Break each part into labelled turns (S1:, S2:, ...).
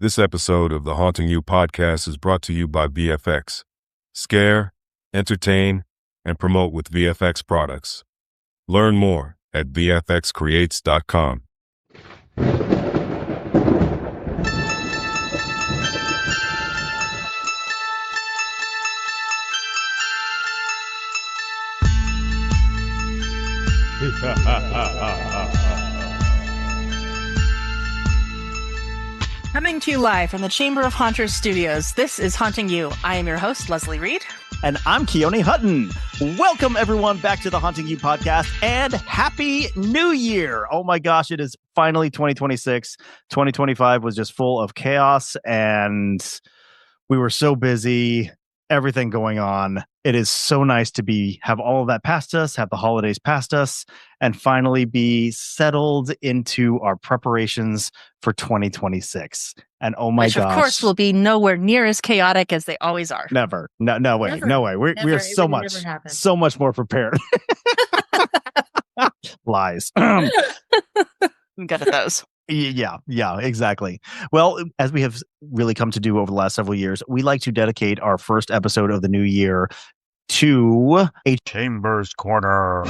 S1: This episode of the Haunting You podcast is brought to you by VFX. Scare, entertain, and promote with VFX products. Learn more at vfxcreates.com.
S2: Coming to you live from the Chamber of Haunters Studios, this is Haunting You. I am your host, Leslie Reed.
S3: And I'm Keoni Hutton. Welcome, everyone, back to the Haunting You podcast, and Happy New Year. Oh my gosh, it is finally 2026. 2025 was just full of chaos, and we were so busy, everything going on. It is so nice to have all of that past us, have the holidays past us, and finally be settled into our preparations for 2026. And oh my gosh.
S2: Which, of course, will be nowhere near as chaotic as they always are.
S3: Never. No way.
S2: Never.
S3: No way. We're so much more prepared. Lies.
S2: I'm good at those.
S3: Yeah, exactly. Well, as we have really come to do over the last several years, we like to dedicate our first episode of the new year to a Chambers Corner.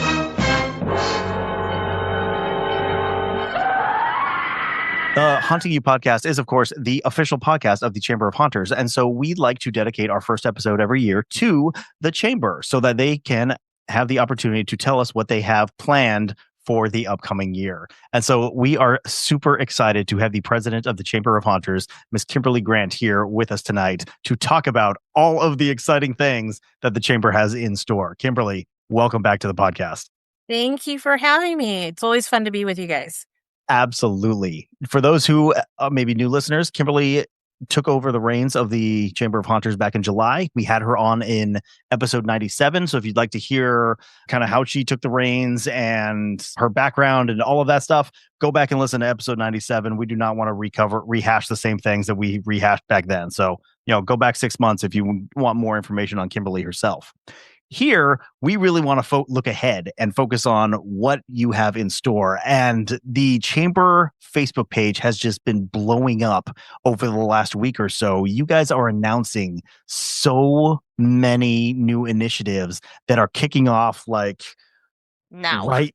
S3: The Haunting You podcast is, of course, the official podcast of the Chamber of Haunters. And so we like to dedicate our first episode every year to the Chamber so that they can have the opportunity to tell us what they have planned for the upcoming year. And so we are super excited to have the president of the Chamber of Haunters, Miss Kimberley Grant, here with us tonight to talk about all of the exciting things that the Chamber has in store. Kimberley, welcome back to the podcast.
S4: Thank you for having me. It's always fun to be with you guys.
S3: Absolutely. For those who may be new listeners, Kimberley took over the reins of the Chamber of Haunters back in July. We had her on in episode 97. So if you'd like to hear kind of how she took the reins and her background and all of that stuff, go back and listen to episode 97. We do not want to rehash the same things that we rehashed back then. So, go back 6 months if you want more information on Kimberley herself. Here, we really want to look ahead and focus on what you have in store. And the Chamber Facebook page has just been blowing up over the last week or so. You guys are announcing so many new initiatives that are kicking off right now.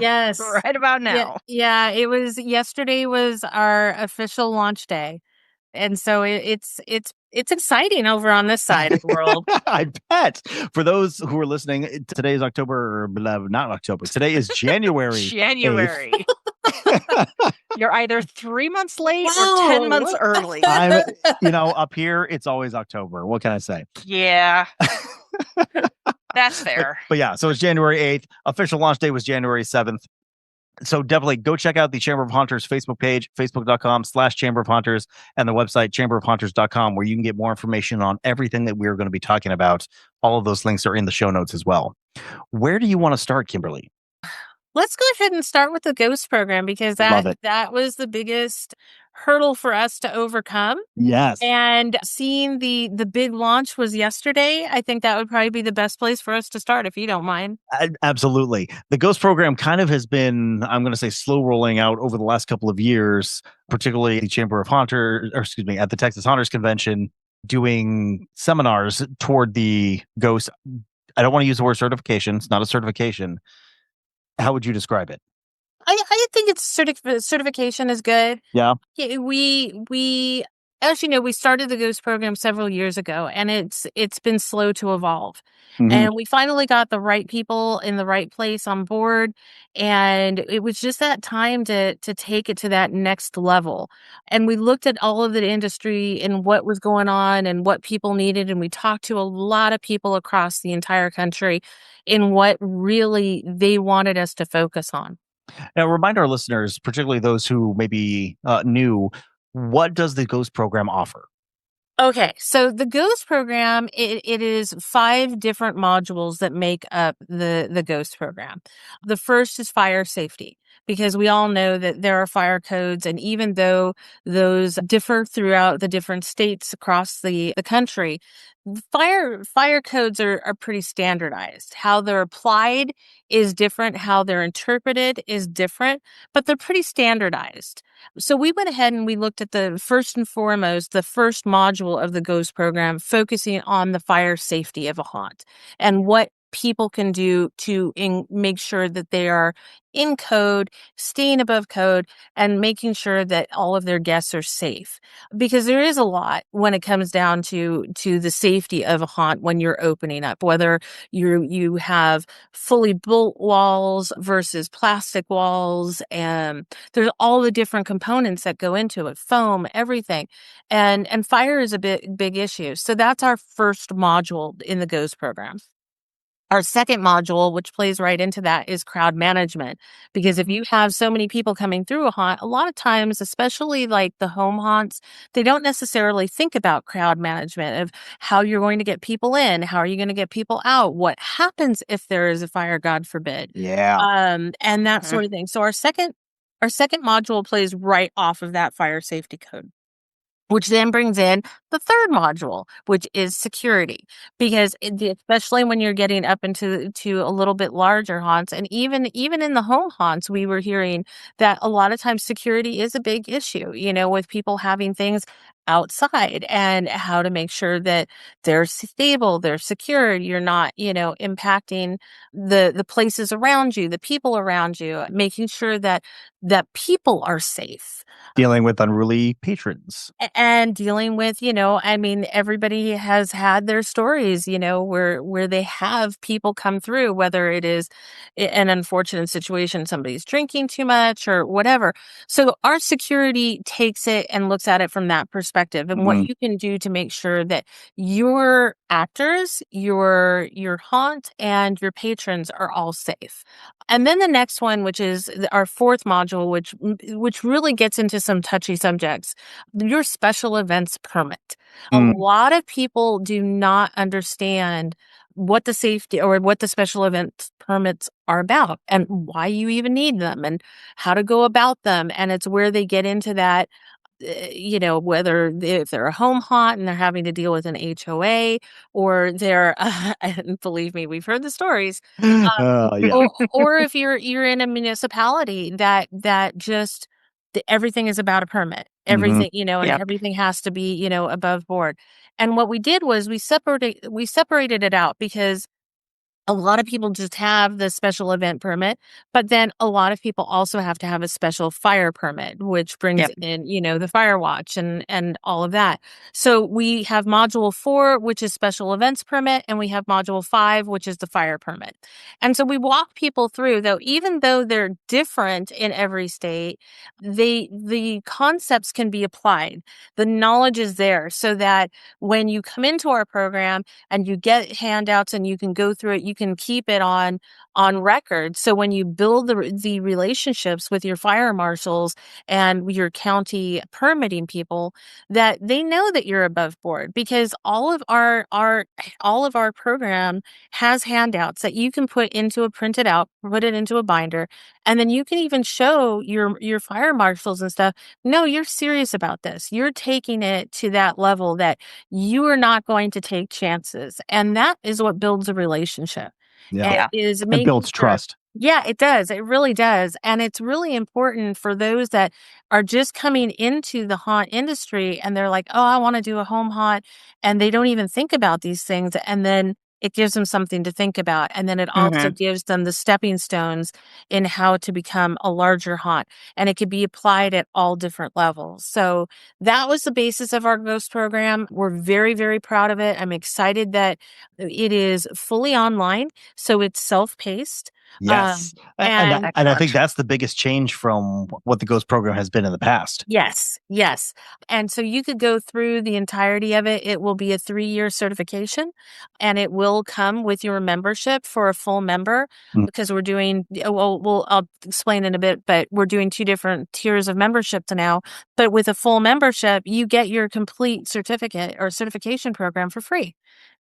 S4: Yes.
S2: Right about now.
S4: Yeah, yesterday was our official launch day. And so it's exciting over on this side of the world.
S3: I bet. For those who are listening, today is not October. Today is January.
S2: January. You're either 3 months late or 10 months early.
S3: Up here, it's always October. What can I say?
S2: Yeah. That's fair.
S3: But yeah, so it's January 8th. Official launch day was January 7th. So definitely go check out the Chamber of Haunters Facebook page, facebook.com/Chamber of Haunters, and the website chamberofhaunters.com, where you can get more information on everything that we're going to be talking about. All of those links are in the show notes as well. Where do you want to start, Kimberley?
S4: Let's go ahead and start with the ghost program, because that was the biggest hurdle for us to overcome.
S3: Yes.
S4: And seeing the big launch was yesterday. I think that would probably be the best place for us to start, if you don't mind.
S3: Absolutely. The ghost program kind of has been, I'm going to say, slow rolling out over the last couple of years, particularly the Chamber of Haunters, at the Texas Haunters Convention, doing seminars toward the ghost. I don't want to use the word certification. It's not a certification. How would you describe it?
S4: I think it's certification is good.
S3: Yeah.
S4: We as you know, we started the ghost program several years ago, and it's been slow to evolve. Mm-hmm. And we finally got the right people in the right place on board, and it was just that time to take it to that next level. And we looked at all of the industry and what was going on and what people needed, and we talked to a lot of people across the entire country in what really they wanted us to focus on.
S3: Now, remind our listeners, particularly those who may be new, what does the ghost program offer?
S4: Okay, so the ghost program, it is 5 different modules that make up the ghost program. The first is fire safety. because we all know that there are fire codes. And even though those differ throughout the different states across the country, fire codes are pretty standardized. How they're applied is different. How they're interpreted is different, but they're pretty standardized. So we went ahead and we looked at the first and foremost, the first module of the GHOST program, focusing on the fire safety of a haunt and what people can do to make sure that they are in code, staying above code, and making sure that all of their guests are safe. Because there is a lot when it comes down to the safety of a haunt when you're opening up, whether you have fully built walls versus plastic walls, and there's all the different components that go into it, foam, everything. And fire is a big issue. So that's our first module in the GHOST program. Our second module, which plays right into that, is crowd management. Because if you have so many people coming through a haunt, a lot of times, especially like the home haunts, they don't necessarily think about crowd management of how you're going to get people in, how are you going to get people out, what happens if there is a fire, God forbid.
S3: Yeah.
S4: And that sort of thing. So our second module plays right off of that fire safety code, which then brings in the third module, which is security. Because especially when you're getting up into a little bit larger haunts, and even in the home haunts, we were hearing that a lot of times security is a big issue, with people having things outside, and how to make sure that they're stable, they're secured, you're not, impacting the places around you, the people around you, making sure that people are safe.
S3: Dealing with unruly patrons.
S4: And dealing with, everybody has had their stories, where they have people come through, whether it is an unfortunate situation, somebody's drinking too much or whatever. So our security takes it and looks at it from that perspective, and what you can do to make sure that your actors, your haunt, and your patrons are all safe. And then the next one, which is our fourth module, which really gets into some touchy subjects, your special events permit. A lot of people do not understand what the safety or what the special events permits are about, and why you even need them, and how to go about them. And it's where they get into that, whether if they're a home haunt and they're having to deal with an HOA, or they're, and believe me, we've heard the stories,
S3: Yeah.
S4: or if you're in a municipality that just everything is about a permit, everything, and everything has to be, above board. And what we did was we separated it out, because a lot of people just have the special event permit, but then a lot of people also have to have a special fire permit, which brings in, the fire watch and all of that. So we have module 4, which is special events permit, and we have module 5, which is the fire permit. And so we walk people through, though, even though they're different in every state, the concepts can be applied. The knowledge is there, so that when you come into our program and you get handouts and you can go through it, you can keep it on record. So when you build the relationships with your fire marshals and your county permitting people, that they know that you're above board, because all of our program has handouts that you can put it into a binder, and then you can even show your fire marshals and stuff. No, you're serious about this. You're taking it to that level that you are not going to take chances. And that is what builds a relationship.
S3: Yeah.
S4: It
S3: builds trust.
S4: Yeah, it does. It really does. And it's really important for those that are just coming into the haunt industry and they're like, oh, I want to do a home haunt. And they don't even think about these things. And then it gives them something to think about. And then it also gives them the stepping stones in how to become a larger haunt. And it could be applied at all different levels. So that was the basis of our GHOST program. We're very, very proud of it. I'm excited that it is fully online. So it's self-paced.
S3: Yes. And I think that's the biggest change from what the GHOST program has been in the past.
S4: Yes. And so you could go through the entirety of it. It will be a 3-year certification, and it will come with your membership for a full member, because we're doing, I'll explain in a bit, but we're doing 2 different tiers of membership now. But with a full membership, you get your complete certificate or certification program for free.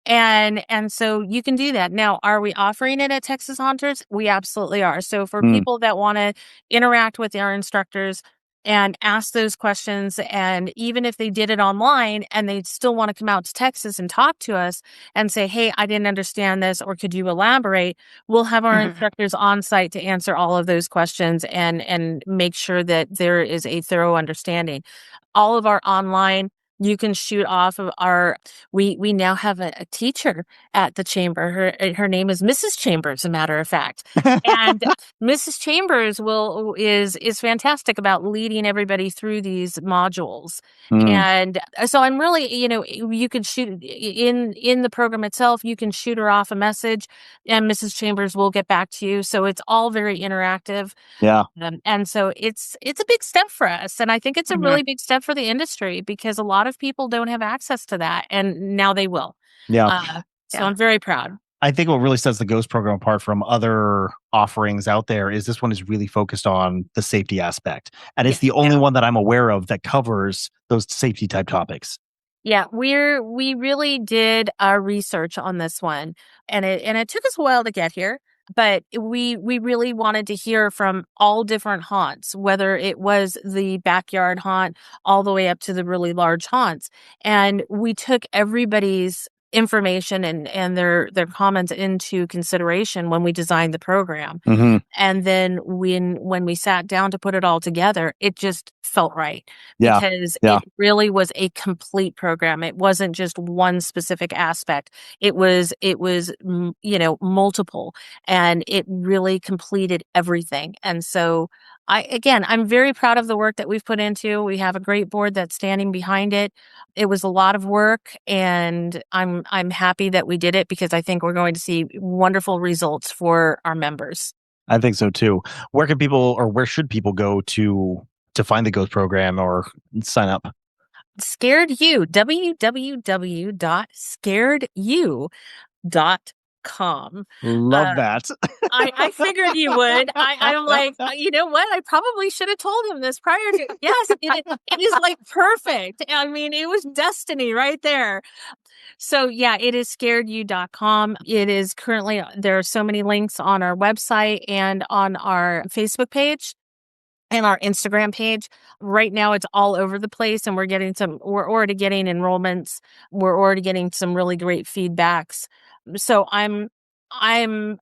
S4: And so you can do that. Now, are we offering it at Texas Haunters? We absolutely are. So for people that want to interact with our instructors and ask those questions, and even if they did it online and they still want to come out to Texas and talk to us and say, hey, I didn't understand this, or could you elaborate? We'll have our instructors on site to answer all of those questions and make sure that there is a thorough understanding. All of our online, you can shoot off of we now have a teacher at the chamber. Her name is Mrs. Chambers, a matter of fact. And Mrs. Chambers is fantastic about leading everybody through these modules. And so I'm really, you can shoot in the program itself, you can shoot her off a message and Mrs. Chambers will get back to you. So it's all very interactive.
S3: Yeah.
S4: And so it's a big step for us. And I think it's a really big step for the industry, because a lot of people don't have access to that. And now they will.
S3: Yeah.
S4: So I'm very proud.
S3: I think what really sets the Ghost program apart from other offerings out there is this one is really focused on the safety aspect. And it's the only one that I'm aware of that covers those safety type topics.
S4: Yeah, we really did our research on this one, and it took us a while to get here, but we really wanted to hear from all different haunts, whether it was the backyard haunt all the way up to the really large haunts. And we took everybody's information and their comments into consideration when we designed the program. And then when we sat down to put it all together, it just felt right, because it really was a complete program. It wasn't just one specific aspect. It was multiple, and it really completed everything. And so I'm very proud of the work that we've put into. We have a great board that's standing behind it. It was a lot of work, and I'm happy that we did it, because I think we're going to see wonderful results for our members.
S3: I think so too. Where should people go to find the Ghost program or sign up?
S4: Scared You, www.scaredyou.com.
S3: Love that.
S4: I figured you would. I'm like, you know what? I probably should have told him this prior to. Yes, it is like perfect. I mean, it was destiny right there. So yeah, it is scaredyou.com. It is currently, there are so many links on our website and on our Facebook page and our Instagram page. Right now it's all over the place, and we're already getting enrollments. We're already getting some really great feedbacks. So I'm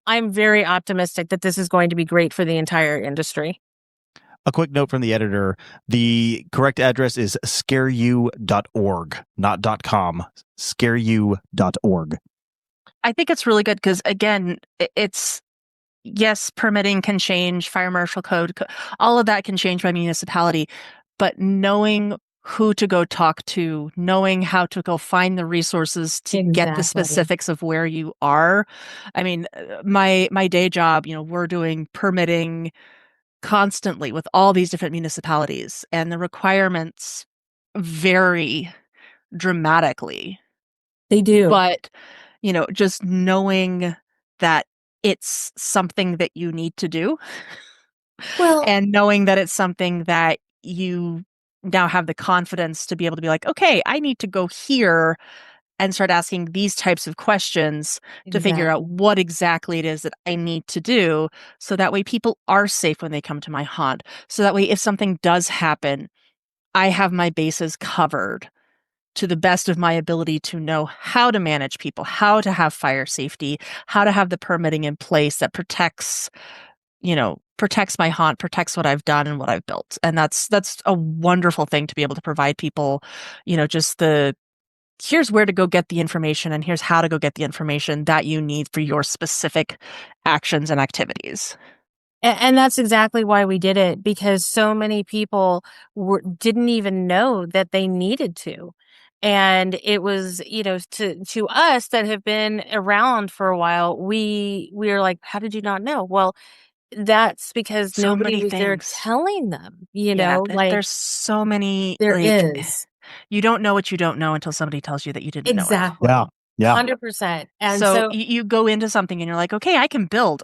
S4: very optimistic that this is going to be great for the entire industry.
S3: A quick note from the editor. The correct address is scareyou.org, not .com, scareyou.org.
S2: I think it's really good because, again, it's, yes, permitting can change, fire marshal code, all of that can change by municipality, but knowing who to go talk to, knowing how to go find the resources to get the specifics of where you are. I mean, my day job, we're doing permitting constantly with all these different municipalities, and the requirements vary dramatically.
S4: They do.
S2: But, just knowing that it's something that you need to do, and knowing that it's something that you now have the confidence to be able to be like, okay, I need to go here and start asking these types of questions to figure out what exactly it is that I need to do, so that way people are safe when they come to my haunt. So that way, if something does happen, I have my bases covered to the best of my ability to know how to manage people, how to have fire safety, how to have the permitting in place that protects my haunt, protects what I've done and what I've built. And that's a wonderful thing to be able to provide people, just here's where to go get the information, and here's how to go get the information that you need for your specific actions and activities.
S4: And that's exactly why we did it, because so many people didn't even know that they needed to. And it was, to us that have been around for a while, we are like, how did you not know? Well, that's because nobody was there telling them,
S2: there's so many.
S4: There is.
S2: You don't know what you don't know until somebody tells you that you didn't know it.
S4: Exactly.
S3: Yeah.
S4: 100%. And
S2: so you go into something and you're like, okay, I can build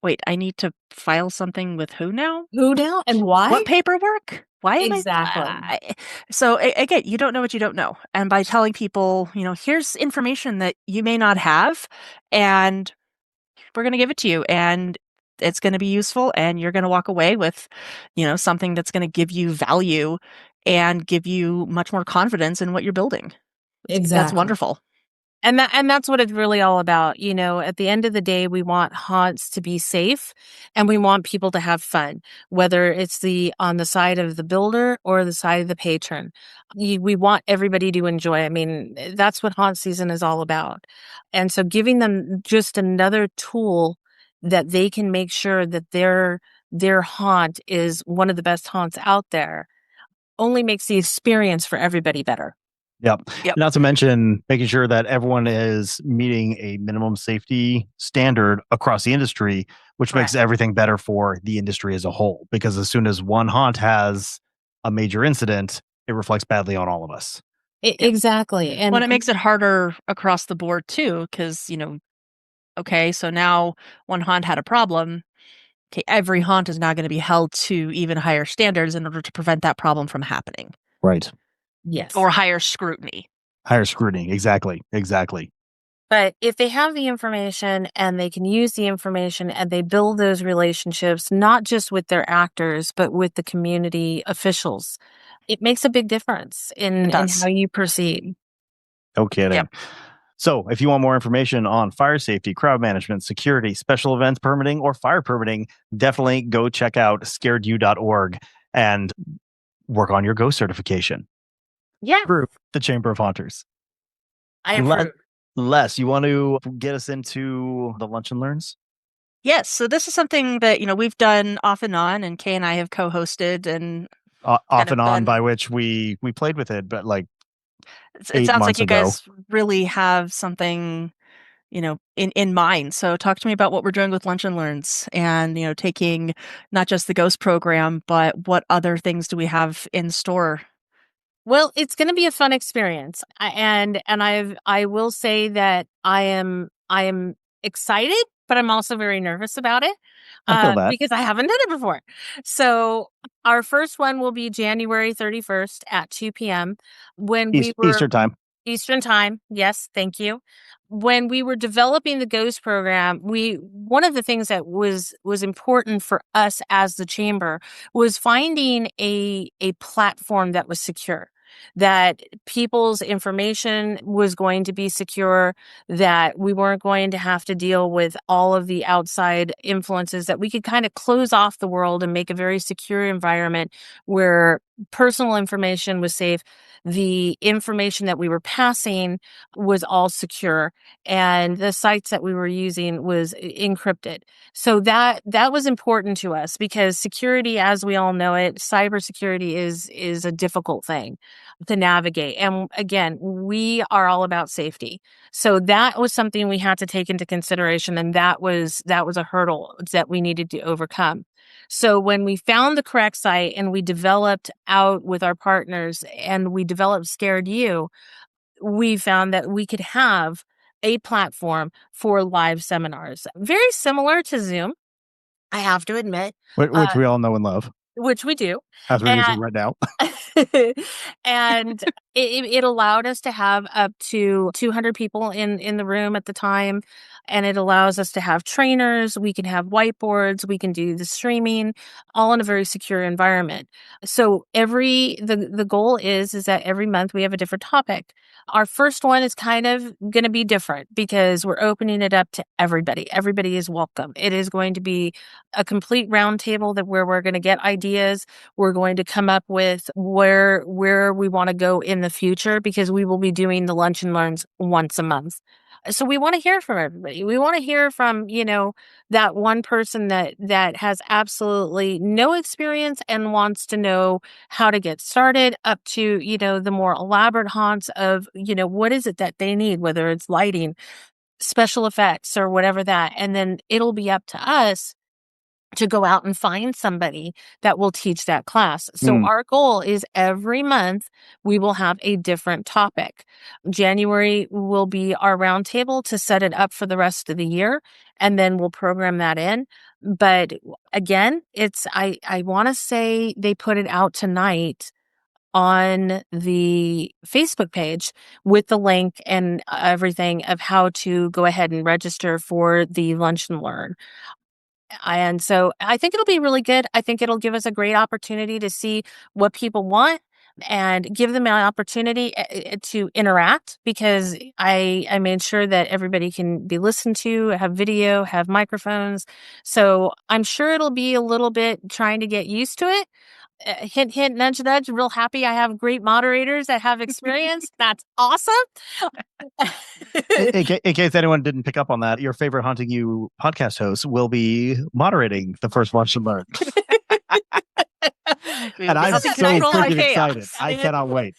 S2: wait, I need to file something with who now?
S4: Who now and why?
S2: What paperwork? Why am
S4: Exactly.
S2: So again, you don't know what you don't know. And by telling people, here's information that you may not have, and we're going to give it to you, and it's going to be useful, and you're going to walk away with, something that's going to give you value and give you much more confidence in what you're building.
S4: Exactly.
S2: That's wonderful.
S4: And that's what it's really all about. At the end of the day, we want haunts to be safe and we want people to have fun, whether it's on the side of the builder or the side of the patron. We want everybody to enjoy. I mean, that's what haunt season is all about. And so giving them just another tool that they can make sure that their haunt is one of the best haunts out there only makes the experience for everybody better.
S3: Yep. Not to mention making sure that everyone is meeting a minimum safety standard across the industry, which makes everything better for the industry as a whole. Because as soon as one haunt has a major incident, it reflects badly on all of us.
S4: Exactly. And
S2: it makes it harder across the board too, because, okay, so now one haunt had a problem. Okay, every haunt is now going to be held to even higher standards in order to prevent that problem from happening.
S3: Right.
S4: Yes.
S2: Or higher scrutiny.
S3: Higher scrutiny. Exactly.
S4: But if they have the information and they can use the information and they build those relationships, not just with their actors, but with the community officials, it makes a big difference in how you proceed.
S3: No kidding.
S2: Yep.
S3: So if you want more information on fire safety, crowd management, security, special events permitting, or fire permitting, definitely go check out scaredyou.org and work on your ghost certification.
S4: Yeah.
S3: Through the Chamber of Haunters.
S4: I approve.
S3: Les, you want to get us into the Lunch and Learns?
S2: Yes. So this is something that, we've done off and on, and Kay and I have co-hosted and
S3: off and on, by which we played with it, but like
S2: it sounds like you guys really have something, in mind. So talk to me about what we're doing with Lunch and Learns and, taking not just the ghost program, but what other things do we have in store?
S4: Well, it's going to be a fun experience. I will say that I am excited, but I'm also very nervous about it. Because I haven't done it before. So our first one will be January 31st at 2 p.m. when Eastern time. Yes, thank you. When we were developing the Ghost program, one of the things that was important for us as the chamber was finding a platform that was secure, that people's information was going to be secure, that we weren't going to have to deal with all of the outside influences, that we could kind of close off the world and make a very secure environment where personal information was safe. The information that we were passing was all secure, and the sites that we were using was encrypted. So that was important to us because security, as we all know it, cybersecurity is a difficult thing to navigate. And again, we are all about safety. So that was something we had to take into consideration, and that was a hurdle that we needed to overcome. So when we found the correct site and we developed out with our partners and we developed Scared You, we found that we could have a platform for live seminars. Very similar to Zoom, I have to admit.
S3: Which we all know and love.
S4: Which we do.
S3: As we're using right now.
S4: And it allowed us to have up to 200 people in the room at the time. And it allows us to have trainers. We can have whiteboards. We can do the streaming all in a very secure environment. So the goal is that every month we have a different topic. Our first one is kind of going to be different because we're opening it up to everybody. Everybody is welcome. It is going to be a complete roundtable where we're going to get ideas. We're going to come up with where we want to go in the future because we will be doing the Lunch and Learns once a month. So we want to hear from everybody. We want to hear from, that one person that has absolutely no experience and wants to know how to get started up to, the more elaborate haunts of, what is it that they need, whether it's lighting, special effects or whatever that. And then it'll be up to us to go out and find somebody that will teach that class. So our goal is every month we will have a different topic. January will be our roundtable to set it up for the rest of the year, and then we'll program that in. But again, I want to say they put it out tonight on the Facebook page with the link and everything of how to go ahead and register for the Lunch and Learn. And so I think it'll be really good. I think it'll give us a great opportunity to see what people want and give them an opportunity to interact, because I made sure that everybody can be listened to, have video, have microphones. So I'm sure it'll be a little bit trying to get used to it. Hint, hint, nudge, nudge. Real happy I have great moderators that have experience. That's awesome.
S3: In case anyone didn't pick up on that, your favorite Haunting You podcast host will be moderating the first Lunch and Learn. And I'm so freaking excited. I cannot wait.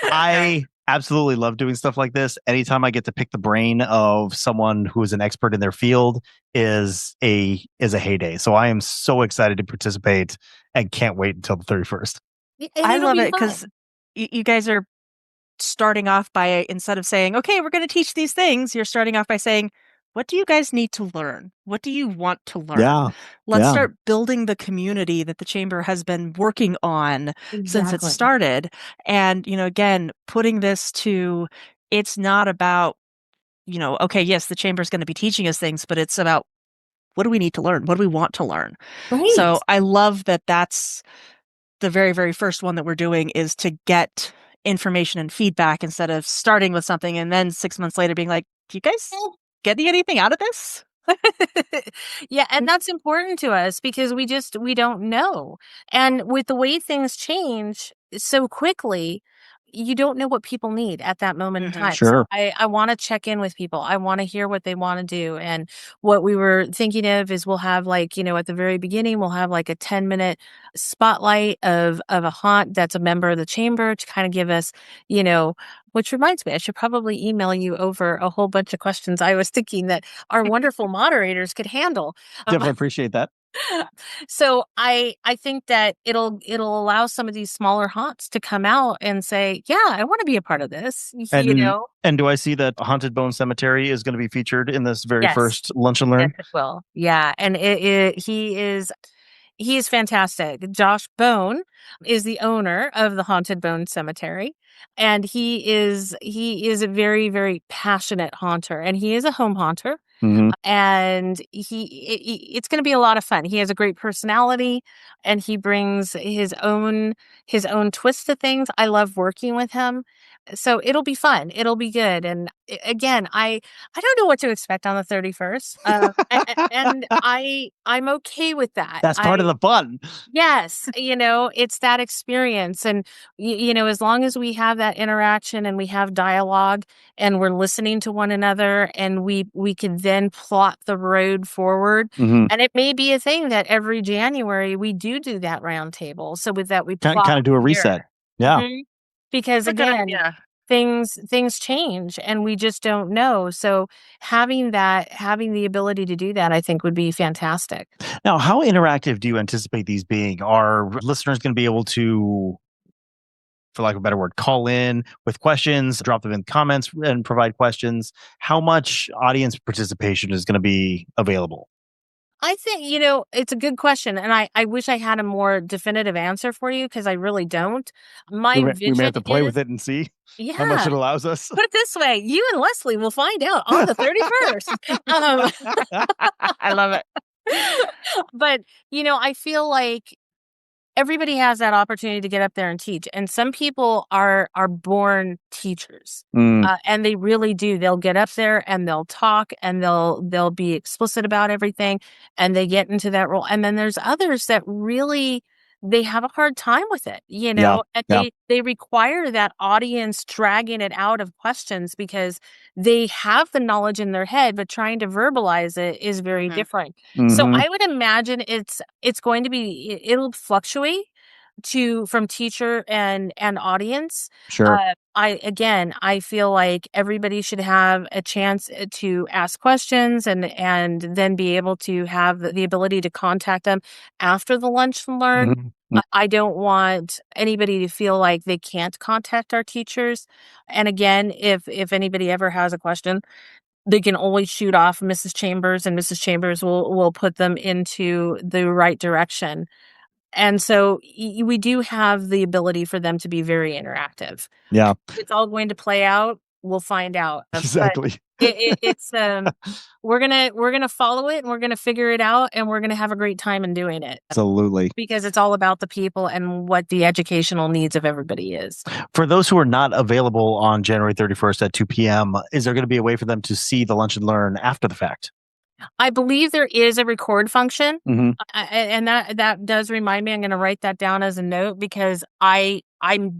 S3: I absolutely love doing stuff like this. Anytime I get to pick the brain of someone who is an expert in their field is a heyday. So I am so excited to participate and can't wait until the 31st.
S2: I love it because you guys are starting off by, instead of saying, okay, we're going to teach these things, you're starting off by saying, what do you guys need to learn? What do you want to learn?
S3: Yeah.
S2: Let's start building the community that the Chamber has been working on since it started. And, again, putting this to, it's not about, okay, yes, the Chamber is going to be teaching us things, but it's about, what do we need to learn? What do we want to learn?
S4: Right.
S2: So I love that that's the very, very first one that we're doing, is to get information and feedback instead of starting with something and then 6 months later being like, do you guys getting anything out of this?
S4: Yeah, and that's important to us because we don't know. And with the way things change so quickly, you don't know what people need at that moment in time.
S3: Sure.
S4: So I want to check in with people. I want to hear what they want to do. And what we were thinking of is we'll have at the very beginning, we'll have a 10-minute spotlight of a haunt that's a member of the Chamber to kind of give us, which reminds me, I should probably email you over a whole bunch of questions I was thinking that our wonderful moderators could handle.
S3: Definitely appreciate that.
S4: So I think that it'll allow some of these smaller haunts to come out and say, yeah, I want to be a part of this.
S3: And do I see that Haunted Bone Cemetery is going to be featured in this very first Lunch and Learn?
S4: Yes, it will. Yeah, and he is fantastic. Josh Bone is the owner of the Haunted Bone Cemetery, and he is a very, very passionate haunter, and he is a home haunter.
S3: Mm-hmm.
S4: And it's going to be a lot of fun. He has a great personality, and he brings his own twist to things. I love working with him. So it'll be fun. It'll be good. And again, I don't know what to expect on the 31st. And I'm okay with that.
S3: That's part of the fun.
S4: Yes. It's that experience. And, as long as we have that interaction and we have dialogue and we're listening to one another, and we can then plot the road forward.
S3: Mm-hmm.
S4: And it may be a thing that every January we do that round table. So with that, we
S3: kind of do a reset. Yeah.
S4: Mm-hmm. Because again, things change and we just don't know. So having the ability to do that, I think would be fantastic.
S3: Now, how interactive do you anticipate these being? Are listeners going to be able to, for lack of a better word, call in with questions, drop them in comments and provide questions? How much audience participation is going to be available?
S4: I think, it's a good question. And I wish I had a more definitive answer for you, because I really don't.
S3: We may have to play with it and see how much it allows us.
S4: Put it this way, you and Leslie will find out on the 31st.
S2: I love it.
S4: But, I feel like everybody has that opportunity to get up there and teach. And some people are born teachers. And they really do. They'll get up there and they'll talk and they'll be explicit about everything, and they get into that role. And then there's others that really, they have a hard time with it, and they require that audience dragging it out of questions, because they have the knowledge in their head, but trying to verbalize it is very different.
S3: Mm-hmm.
S4: So I would imagine it's going to be, it'll fluctuate, from teacher and audience.
S3: Sure.
S4: I feel like everybody should have a chance to ask questions and then be able to have the ability to contact them after the lunch and learn.
S3: Mm-hmm.
S4: I don't want anybody to feel like they can't contact our teachers. And again, if anybody ever has a question, they can always shoot off Mrs. Chambers, and Mrs. Chambers will put them into the right direction. And so we do have the ability for them to be very interactive.
S3: Yeah.
S4: It's all going to play out. We'll find out.
S3: Exactly.
S4: It's we're gonna follow it, and we're gonna figure it out, and we're gonna have a great time in doing it.
S3: Absolutely.
S4: Because it's all about the people and what the educational needs of everybody is.
S3: For those who are not available on January 31st at 2 p.m., is there going to be a way for them to see the lunch and learn after the fact?
S4: I believe there is a record function,
S3: Mm-hmm.
S4: and that does remind me. I'm going to write that down as a note because I've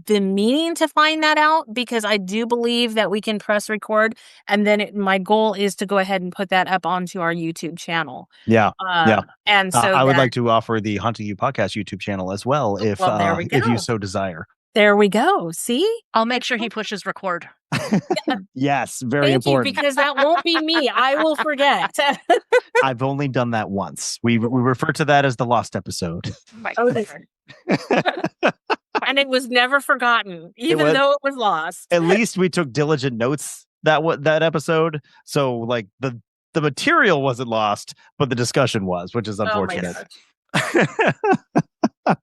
S4: been meaning to find that out, because I do believe that we can press record, and then my goal is to go ahead and put that up onto our YouTube channel.
S3: Yeah,
S4: and so
S3: I would like to offer the Hunting You Podcast YouTube channel as well, if you so desire.
S4: There we go. See,
S2: I'll make sure he pushes record.
S3: Yes, very important.
S4: Thank you, because that won't be me. I will forget.
S3: I've only done that once. We refer to that as the lost episode.
S4: And it was never forgotten, even though it was lost.
S3: At least we took diligent notes that episode. So like the material wasn't lost, but the discussion was, which is unfortunate.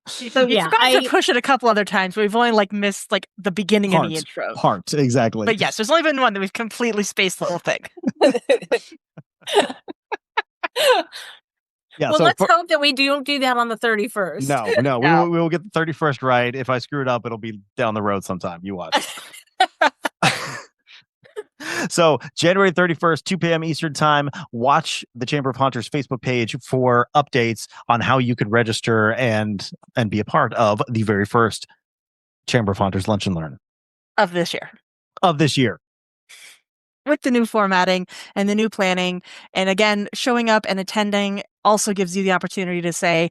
S2: So you forgot to push it a couple other times. We've only missed the beginning of the intro.
S3: Part, exactly.
S2: But yes, there's only been one that we've completely spaced the whole thing.
S3: Yeah,
S4: well, let's hope that we don't do that on the 31st.
S3: No. We will get the 31st right. If I screw it up, it'll be down the road sometime. You watch. So January 31st, 2 p.m. Eastern time, watch the Chamber of Hunters Facebook page for updates on how you could register and be a part of the very first Chamber of Hunters Lunch and Learn
S2: of this year. With the new formatting and the new planning. And again, showing up and attending also gives you the opportunity to say,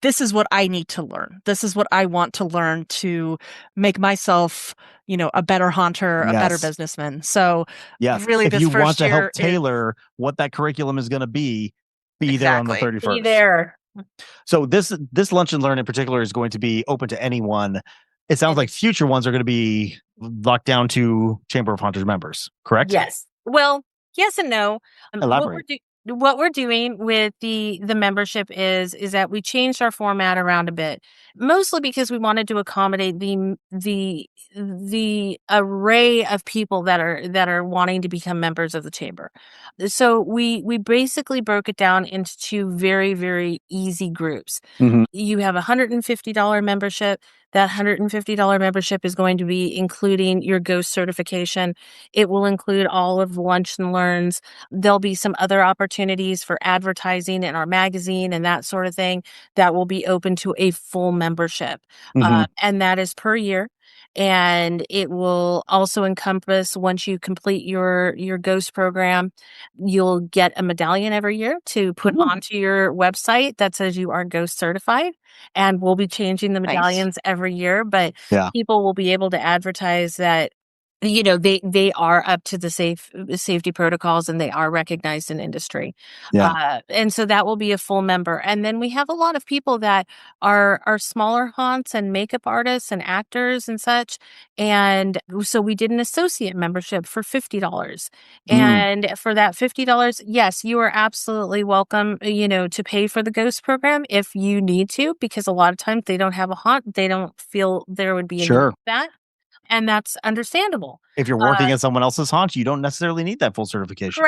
S2: this is what I need to learn. This is what I want to learn to make myself, a better hunter, a better businessman. So really,
S3: if
S2: this
S3: you
S2: first
S3: want to
S2: year
S3: help tailor what that curriculum is going to be there on the 31st.
S4: Be there.
S3: So this Lunch and Learn in particular is going to be open to anyone. It sounds like future ones are going to be locked down to Chamber of Hunters members, correct?
S4: Yes. Well, yes and no.
S3: Elaborate.
S4: What we're doing with the membership is that we changed our format around a bit, mostly because we wanted to accommodate the array of people that are wanting to become members of the chamber. So we basically broke it down into two very, very easy groups.
S3: Mm-hmm.
S4: You have a $150 membership. That $150 membership is going to be including your ghost certification. It will include all of the lunch and learns. There'll be some other opportunities for advertising in our magazine and that sort of thing that will be open to a full membership.
S3: Mm-hmm.
S4: And that is per year. And it will also encompass, once you complete your ghost program, you'll get a medallion every year to put onto your website that says you are ghost certified. And we'll be changing the medallions every year, but people will be able to advertise that they are up to the safety protocols and they are recognized in industry. And so that will be a full member. And then we have a lot of people that are smaller haunts and makeup artists and actors and such. And so we did an associate membership for $50. And for that $50, yes, you are absolutely welcome, to pay for the ghost program if you need to, because a lot of times they don't have a haunt. They don't feel there would be a need for that. And that's understandable.
S3: If you're working at someone else's haunt, you don't necessarily need that full certification.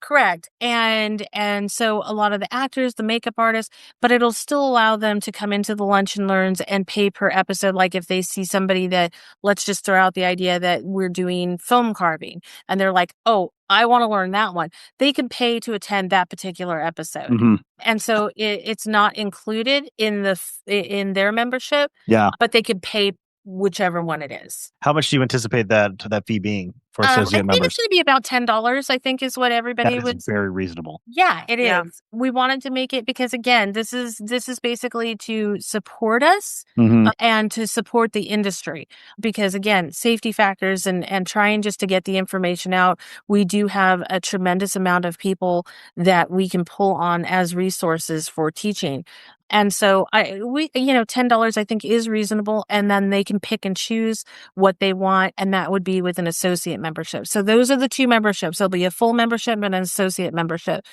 S4: Correct. And so a lot of the actors, the makeup artists, but it'll still allow them to come into the lunch and learns and pay per episode. Like if they see somebody that, let's just throw out the idea that we're doing foam carving and they're like, oh, I want to learn that one. They can pay to attend that particular episode.
S3: Mm-hmm.
S4: And so it's not included in their membership.
S3: Yeah.
S4: But they can pay whichever one it is.
S3: How much do you anticipate that fee being? for associate
S4: I think
S3: members.
S4: it's going to be about $10, I think, is what everybody
S3: That is very reasonable.
S4: Yeah, it is.
S2: Yeah.
S4: We wanted to make it because, again, this is basically to support us and to support the industry. Because, again, safety factors and trying just to get the information out. We do have a tremendous amount of people that we can pull on as resources for teaching. And so $10 I think is reasonable, and then they can pick and choose what they want, and that would be with an associate membership. So those are the two memberships. There'll be a full membership and an associate membership.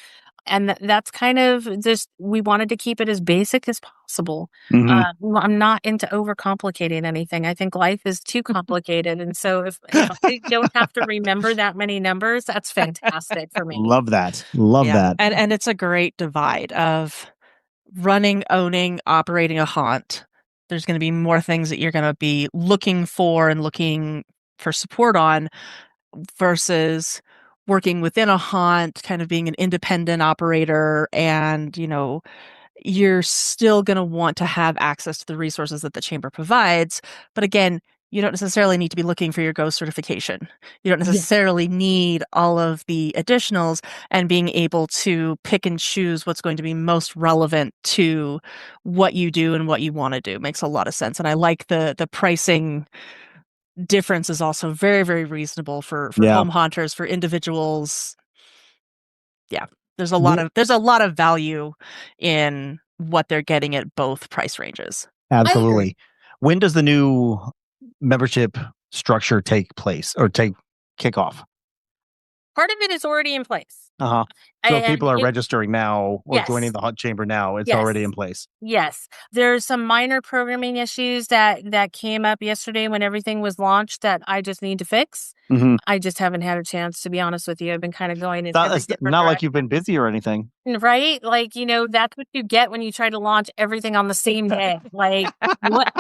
S4: And that's kind of just, we wanted to keep it as basic as possible. I'm not into overcomplicating anything. I think life is too complicated. And so if I don't have to remember that many numbers, that's fantastic for me.
S3: Love that. Love that.
S2: And it's a great divide of running, owning, operating a haunt. There's going to be more things that you're going to be looking for and looking for support on versus working within a haunt, kind of being an independent operator. And, you're still going to want to have access to the resources that the chamber provides. But again, you don't necessarily need to be looking for your ghost certification. You don't necessarily need all of the additionals, and being able to pick and choose what's going to be most relevant to what you do and what you want to do makes a lot of sense. And I like the pricing difference is also very, very reasonable for home haunters, for individuals. Yeah. There's a lot of value in what they're getting at both price ranges.
S3: Absolutely. When does the new membership structure take place or kick off?
S4: Part of it is already in place.
S3: So if people are registering now or joining the haunt chamber now, it's already in place.
S4: Yes. There's some minor programming issues that came up yesterday when everything was launched that I just need to fix. I just haven't had a chance, to be honest with you. I've been kind of going in
S3: It's not like you've been busy or anything.
S4: Right? Like, that's what you get when you try to launch everything on the same day. Like, what?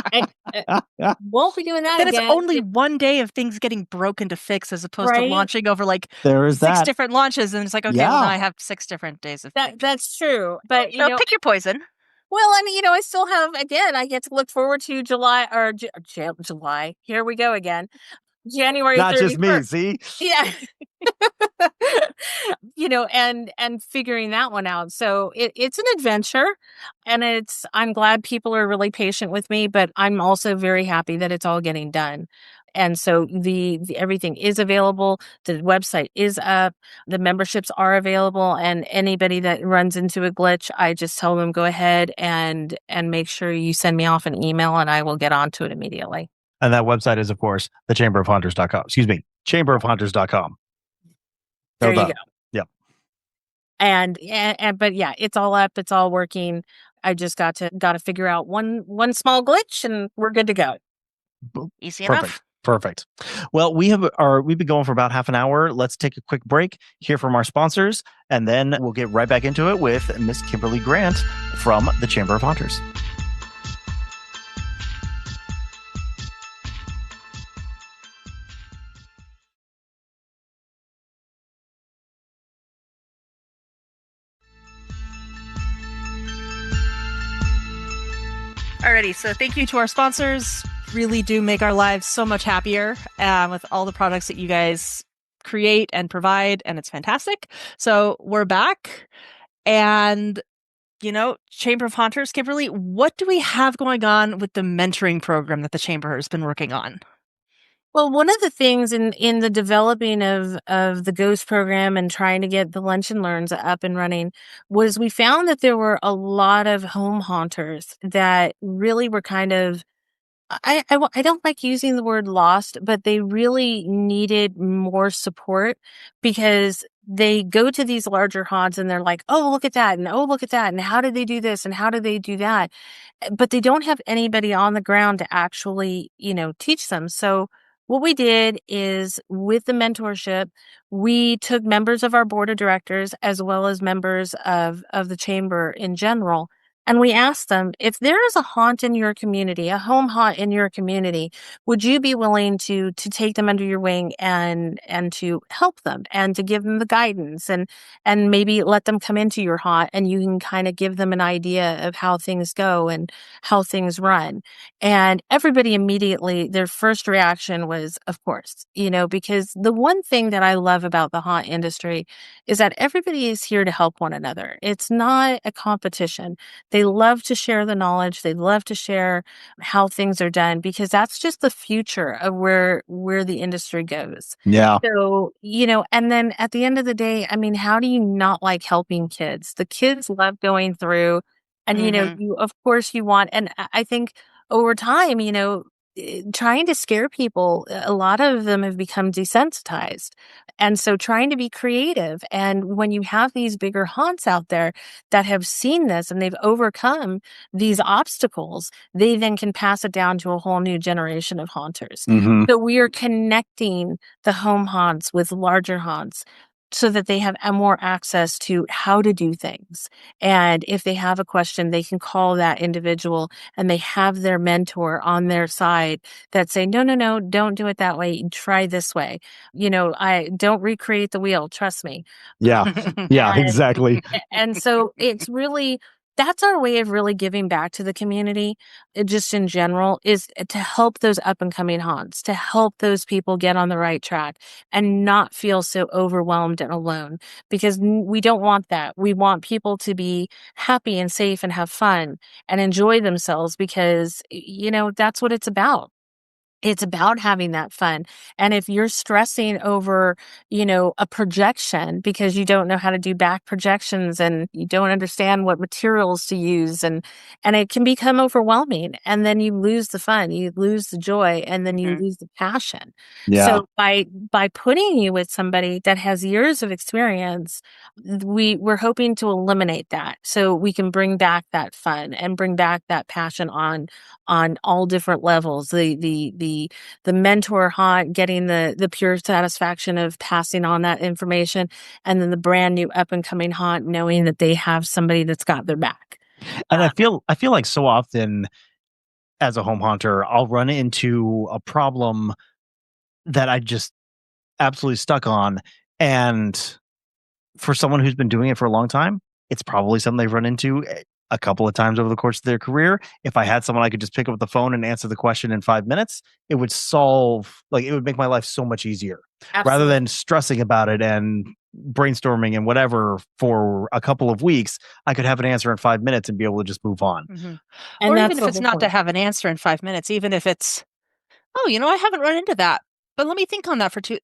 S4: Won't be doing that
S2: Then
S4: again.
S2: it's only one day of things getting broken to fix, as opposed to launching over like
S3: there is
S2: 6 different launches. And it's like, okay, well, now I have 6 different days of
S4: that's true. But,
S2: pick your poison.
S4: Well, and I still have, again, I get to look forward to July or July. Here we go again. January 31st.
S3: Not just me, see?
S4: Yeah. And figuring that one out. So it's an adventure, and I'm glad people are really patient with me, but I'm also very happy that it's all getting done. And so the everything is available. The website is up. The memberships are available, and anybody that runs into a glitch, I just tell them, go ahead and make sure you send me off an email, and I will get onto it immediately.
S3: And that website is, of course, the chamberofhunters.com. Excuse me, chamberofhunters.com.
S4: There you go.
S3: Yep.
S4: And but yeah, it's all up. It's all working. I just got to figure out one small glitch, and we're good to go.
S2: Easy enough.
S3: Perfect. Well, we've been going for about half an hour. Let's take a quick break, hear from our sponsors, and then we'll get right back into it with Miss Kimberly Grant from the Chamber of Haunters.
S2: Alrighty, so thank you to our sponsors. Really do make our lives so much happier with all the products that you guys create and provide, and it's fantastic. So we're back, and Chamber of Haunters, Kimberly, what do we have going on with the mentoring program that the Chamber has been working on?
S4: Well, one of the things in the developing of the Ghost program and trying to get the Lunch and Learns up and running was we found that there were a lot of home haunters that really were kind of, I don't like using the word lost, but they really needed more support, because they go to these larger haunts and they're like, oh, look at that. And oh, look at that. And how did they do this? And how did they do that? But they don't have anybody on the ground to actually, teach them. So what we did is, with the mentorship, we took members of our board of directors as well as members of the chamber in general, And we asked them, if there is a haunt in your community, a home haunt in your community, would you be willing to take them under your wing and to help them and to give them the guidance and maybe let them come into your haunt and you can kind of give them an idea of how things go and how things run. And everybody immediately, their first reaction was, of course, because the one thing that I love about the haunt industry is that everybody is here to help one another. It's not a competition. They love to share the knowledge. They love to share how things are done because that's just the future of where the industry goes.
S3: Yeah.
S4: So, and then at the end of the day, I mean, how do you not like helping kids? The kids love going through and, you, of course you want, and I think over time, trying to scare people, a lot of them have become desensitized. And so trying to be creative. And when you have these bigger haunts out there that have seen this and they've overcome these obstacles, they then can pass it down to a whole new generation of haunters.
S3: Mm-hmm.
S4: So we are connecting the home haunts with larger haunts so that they have more access to how to do things. And if they have a question, they can call that individual and they have their mentor on their side that say, no, don't do it that way. Try this way. I don't recreate the wheel. Trust me.
S3: Yeah. Yeah, exactly.
S4: And so it's really, that's our way of really giving back to the community, just in general, is to help those up and coming haunts, to help those people get on the right track and not feel so overwhelmed and alone, because we don't want that. We want people to be happy and safe and have fun and enjoy themselves because, that's what it's about. It's about having that fun. And if you're stressing over, a projection because you don't know how to do back projections and you don't understand what materials to use and it can become overwhelming and then you lose the fun, you lose the joy, and then you lose the passion.
S3: Yeah.
S4: So by putting you with somebody that has years of experience, we're hoping to eliminate that so we can bring back that fun and bring back that passion on all different levels. The mentor haunt, getting the pure satisfaction of passing on that information, and then the brand new up and coming haunt, knowing that they have somebody that's got their back.
S3: And I feel like so often as a home haunter, I'll run into a problem that I just absolutely stuck on. And for someone who's been doing it for a long time, it's probably something they've run into a couple of times over the course of their career. If I had someone I could just pick up the phone and answer the question in 5 minutes, it would it would make my life so much easier.
S4: Absolutely.
S3: Rather than stressing about it and brainstorming and whatever for a couple of weeks, I could have an answer in 5 minutes and be able to just move on.
S2: And or even if it's not to have an answer in 5 minutes, even if it's, I haven't run into that, but let me think on that for 2.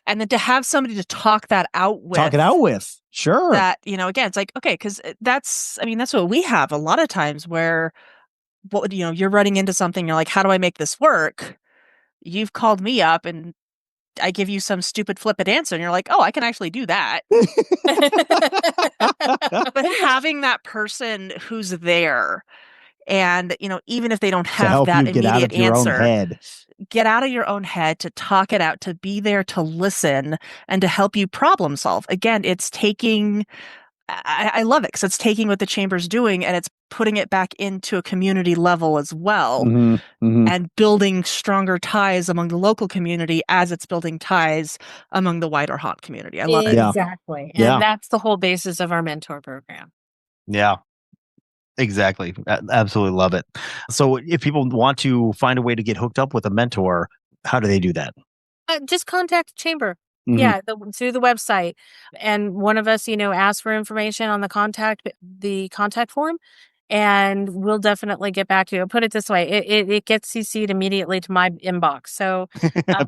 S2: And then to have somebody to talk that out with.
S3: Talk it out with. Sure.
S2: That, again, it's like, okay, because that's what we have a lot of times where, you're running into something, you're like, how do I make this work? You've called me up and I give you some stupid flippant answer and you're like, oh, I can actually do that. But having that person who's there and, even if they don't have that immediate answer, get out of your own head, to talk it out, to be there, to listen, and to help you problem solve. Again, it's taking, I love it because it's taking what the chamber's doing and it's putting it back into a community level as well, and building stronger ties among the local community as it's building ties among the wider haunt community. I love it.
S4: Exactly. And that's the whole basis of our mentor program.
S3: Yeah. Exactly. Absolutely love it. So if people want to find a way to get hooked up with a mentor, how do they do that?
S4: Just contact the chamber. Yeah, through the website. And one of us, asks for information on the contact form, and we'll definitely get back to you. I'll put it this way. It gets CC'd immediately to my inbox. So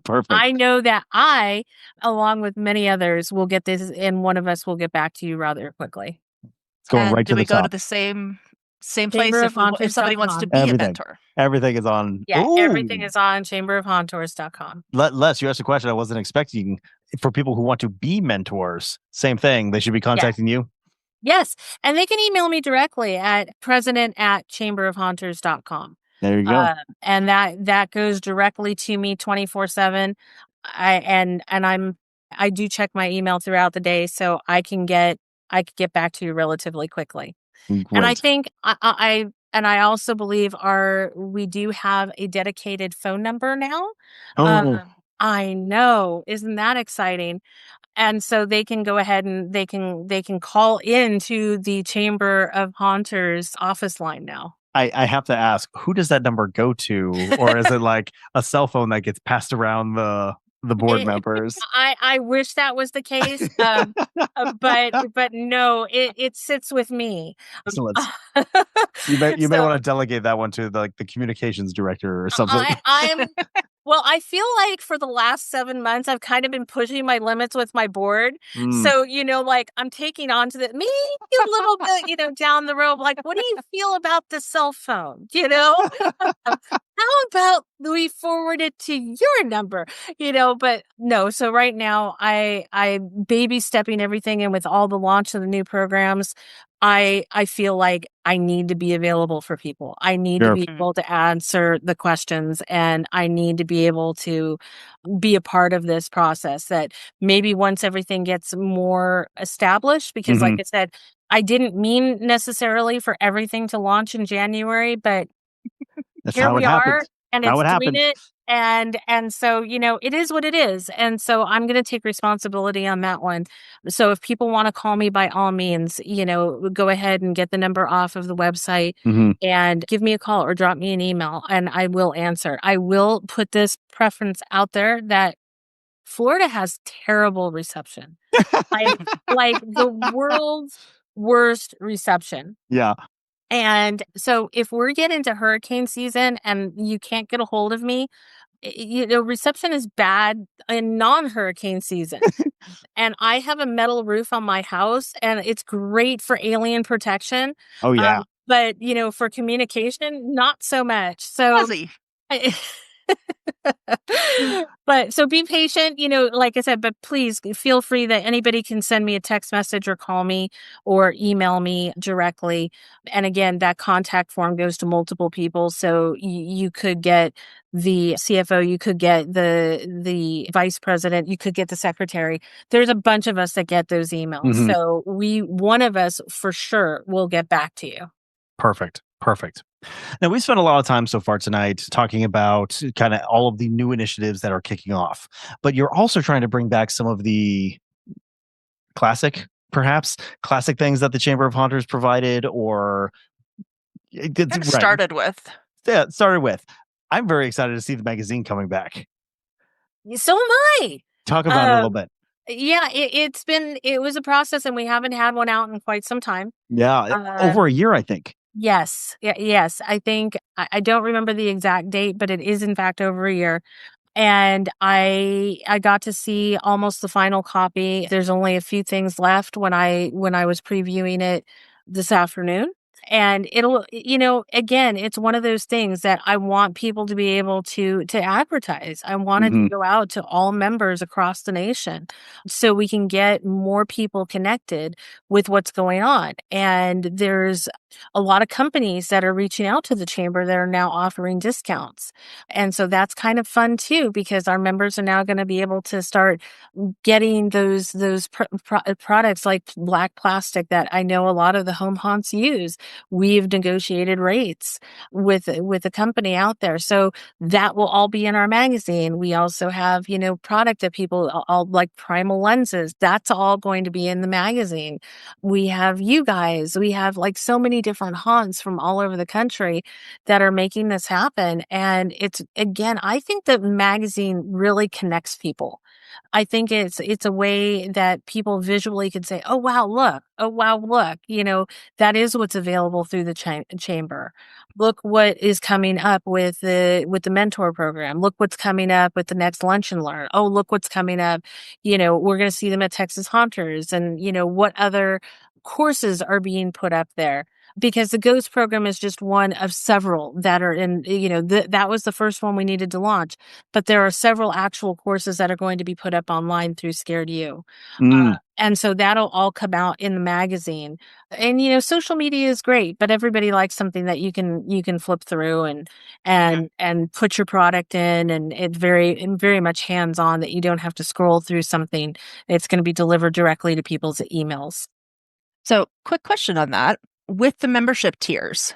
S3: perfect.
S4: I know that I, along with many others, will get this, and one of us will get back to you rather quickly.
S3: It's going right to the top.
S2: Do we go to the same place if somebody wants to be a mentor?
S3: Everything is on.
S4: Yeah, everything is on chamberofhaunters.com.
S3: Les, you asked a question I wasn't expecting. For people who want to be mentors, same thing. They should be contacting you.
S4: Yes, and they can email me directly at president@chamberofhaunters.com.
S3: There you go.
S4: And that goes directly to me 24/7. I do check my email throughout the day, so I can get back to you relatively quickly.
S3: Great.
S4: And I think I also believe we do have a dedicated phone number now. I know. Isn't that exciting? And so they can go ahead and they can call into the Chamber of Haunters office line now.
S3: I have to ask, who does that number go to? Or is it like a cell phone that gets passed around the board members?
S4: I wish that was the case. But no, it sits with me.
S3: Excellent. You may want to delegate that one to the communications director or something.
S4: Well, I feel like for the last 7 months, I've kind of been pushing my limits with my board. So, like I'm taking on to maybe a little bit, down the road, like, what do you feel about the cell phone? How about we forward it to your number? But no. So right now I baby stepping everything in with all the launch of the new programs. I feel like I need to be available for people. I need to be able to answer the questions, and I need to be able to be a part of this process that maybe once everything gets more established, because like I said, I didn't mean necessarily for everything to launch in January, but
S3: that's
S4: here
S3: how
S4: we
S3: it
S4: are,
S3: happened.
S4: and it's doing it. And so, it is what it is. And so I'm going to take responsibility on that one. So if people want to call me, by all means, go ahead and get the number off of the website and give me a call or drop me an email, and I will answer. I will put this preference out there that Florida has terrible reception, like the world's worst reception.
S3: Yeah.
S4: And so if we're getting into hurricane season and you can't get a hold of me, reception is bad in non-hurricane season. And I have a metal roof on my house, and it's great for alien protection.
S3: Oh, yeah.
S4: But, for communication, not so much. So
S2: Fuzzy.
S4: But so be patient, like I said, but please feel free that anybody can send me a text message or call me or email me directly. And again, that contact form goes to multiple people. So you could get the CFO, you could get the vice president, you could get the secretary. There's a bunch of us that get those emails. So one of us for sure will get back to you.
S3: Perfect. Now, we spent a lot of time so far tonight talking about kind of all of the new initiatives that are kicking off, but you're also trying to bring back some of the classic things that the Chamber of Haunters provided, or
S2: started with.
S3: Yeah, started with. I'm very excited to see the magazine coming back.
S4: So am I.
S3: Talk about it a little bit.
S4: Yeah, it was a process, and we haven't had one out in quite some time.
S3: Yeah, over a year, I think.
S4: Yes. Yes. I think I don't remember the exact date, but it is in fact over a year. And I got to see almost the final copy. There's only a few things left when I was previewing it this afternoon. And it'll, again, it's one of those things that I want people to be able to advertise. I want it to go out to all members across the nation so we can get more people connected with what's going on. And there's a lot of companies that are reaching out to the chamber that are now offering discounts. And so that's kind of fun too, because our members are now going to be able to start getting those products like black plastic that I know a lot of the home haunts use. We've negotiated rates with a company out there. So that will all be in our magazine. We also have, product that people all like primal lenses. That's all going to be in the magazine. We have you guys. We have like so many different haunts from all over the country that are making this happen. And it's, again, I think the magazine really connects people. I think it's a way that people visually can say, oh, wow, look. Oh, wow, look. That is what's available through the chamber. Look what is coming up with the mentor program. Look what's coming up with the next Lunch and Learn. Oh, look what's coming up. We're going to see them at Texas Haunters, and, what other courses are being put up there. Because the Ghost program is just one of several that are in, that was the first one we needed to launch. But there are several actual courses that are going to be put up online through Scared You. And so that'll all come out in the magazine. And, social media is great, but everybody likes something that you can flip through and put your product in. And it's very much hands-on, that you don't have to scroll through something. It's going to be delivered directly to people's emails.
S2: So quick question on that. with the membership tiers,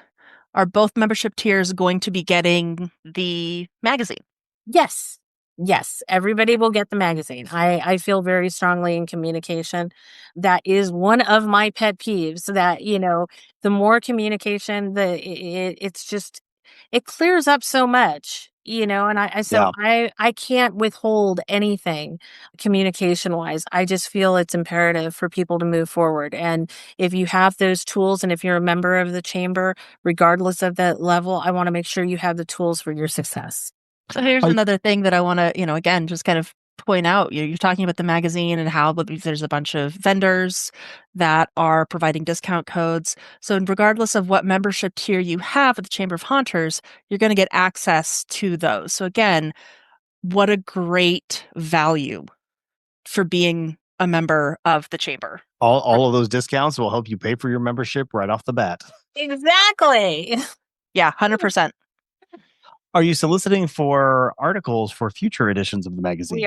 S2: are both membership tiers going to be getting the magazine?
S4: Yes. Yes, everybody will get the magazine. I feel very strongly in communication. That is one of my pet peeves, that, the more communication, it's just, it clears up so much, and I can't withhold anything communication wise. I just feel it's imperative for people to move forward. And if you have those tools, and if you're a member of the chamber, regardless of that level, I want to make sure you have the tools for your success.
S2: So here's another thing that I want to, again, just kind of point out. You're talking about the magazine and how there's a bunch of vendors that are providing discount codes. So regardless of what membership tier you have at the Chamber of Haunters, you're going to get access to those. So again, what a great value for being a member of the chamber.
S3: All of those discounts will help you pay for your membership right off the bat.
S4: Exactly.
S2: Yeah, 100%.
S3: Are you soliciting for articles for future editions of the magazine?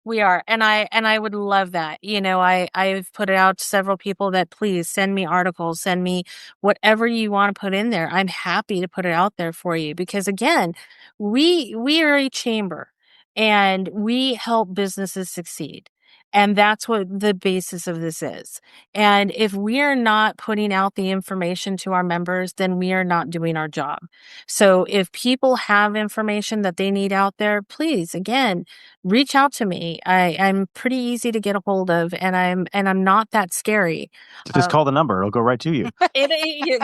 S4: We are. And I would love that. I've put it out to several people that please send me articles, send me whatever you want to put in there. I'm happy to put it out there for you, because again, we are a chamber and we help businesses succeed. And that's what the basis of this is. And if we are not putting out the information to our members, then we are not doing our job. So if people have information that they need out there, please, again, reach out to me. I'm pretty easy to get a hold of, and I'm not that scary.
S3: Just call the number; it'll go right to you.
S4: You're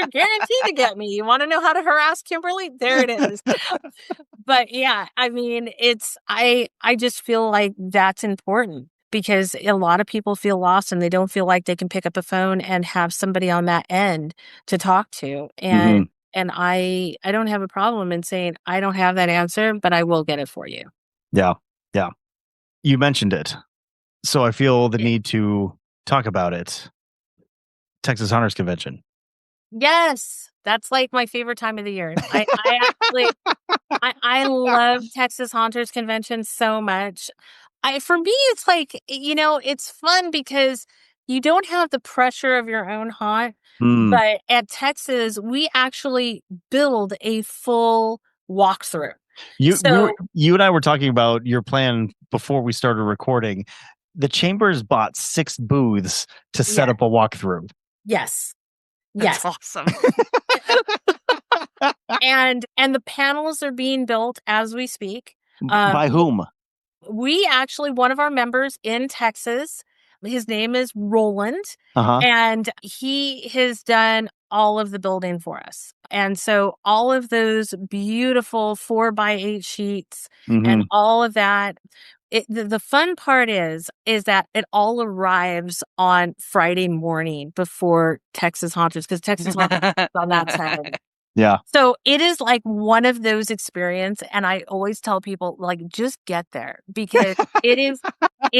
S4: guaranteed to get me. You want to know how to harass Kimberly? There it is. But yeah, I mean, I just feel like that's important, because a lot of people feel lost and they don't feel like they can pick up a phone and have somebody on that end to talk to. And I don't have a problem in saying I don't have that answer, but I will get it for you.
S3: Yeah. You mentioned it, so I feel the need to talk about it. Texas Hunters Convention.
S4: Yes, that's like my favorite time of the year. I actually I love Texas Haunters Convention so much. For me, it's like, it's fun because you don't have the pressure of your own haunt. But at Texas, we actually build a full walkthrough.
S3: You and I were talking about your plan before we started recording. The Chambers bought 6 booths to set up a walkthrough.
S4: Yes.
S2: That's awesome.
S4: And the panels are being built as we speak.
S3: By whom?
S4: We actually, one of our members in Texas, his name is Roland, and he has done all of the building for us. And so all of those beautiful 4x8 sheets and all of that, the fun part is that it all arrives on Friday morning before Texas Haunters, because Texas Haunters is on that Saturday.
S3: Yeah.
S4: So it is like one of those experiences, and I always tell people, like, just get there, because it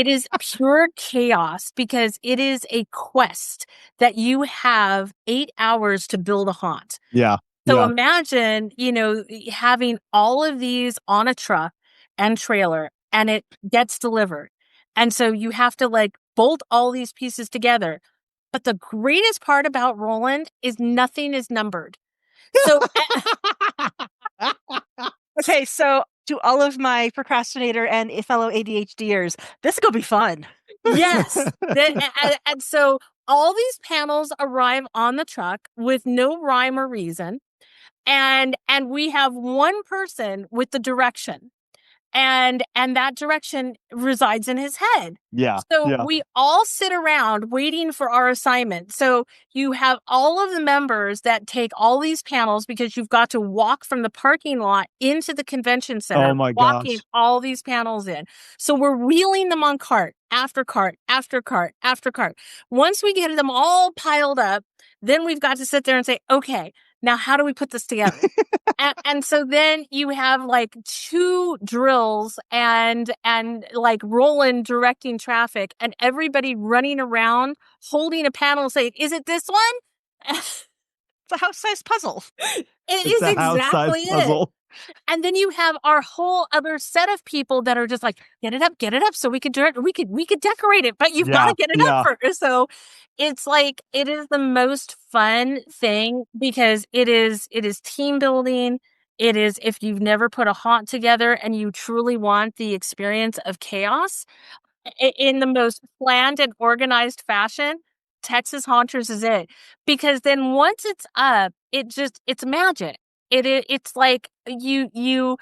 S4: is pure chaos, because it is a quest that you have 8 hours to build a haunt.
S3: Yeah.
S4: So imagine, having all of these on a truck and trailer, and it gets delivered. And so you have to like bolt all these pieces together. But the greatest part about Roland is nothing is numbered. So,
S2: okay, so to all of my procrastinator and fellow ADHDers, this is going to be fun.
S4: Yes. And so all these panels arrive on the truck with no rhyme or reason. And we have one person with the direction. And that direction resides in his head.
S3: Yeah.
S4: So we all sit around waiting for our assignment. So you have all of the members that take all these panels, because you've got to walk from the parking lot into the convention center, walking all these panels in. So we're wheeling them on cart after cart after cart after cart. Once we get them all piled up, then we've got to sit there and say, okay, now how do we put this together? And so then you have like 2 drills and like Roland directing traffic, and everybody running around holding a panel saying, is it this one?
S2: It's a house-sized puzzle.
S4: It is exactly it. And then you have our whole other set of people that are just like, get it up, so we could decorate it, but you've got to get it up first. So it's like, it is the most fun thing because it is team building. It is, if you've never put a haunt together and you truly want the experience of chaos in the most planned and organized fashion, Texas Haunters is it. Because then once it's up, it's magic. It's like you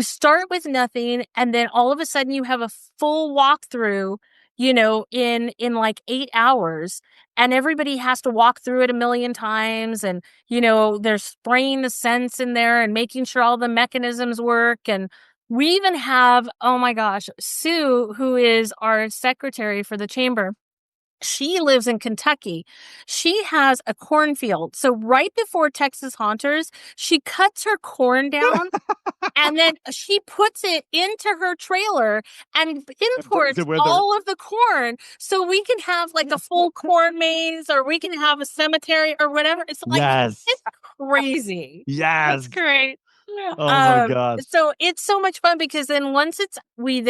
S4: start with nothing, and then all of a sudden you have a full walkthrough, in like 8 hours, and everybody has to walk through it a million times, and they're spraying the scents in there and making sure all the mechanisms work. And we even have, oh my gosh, Sue, who is our secretary for the chamber. She lives in Kentucky. She has a cornfield. So right before Texas Haunters, she cuts her corn down and then she puts it into her trailer and imports all of the corn, so we can have like a full corn maze, or we can have a cemetery or whatever. It's like, it's crazy.
S3: Yes.
S4: It's great.
S3: Oh my gosh.
S4: So it's so much fun because then once we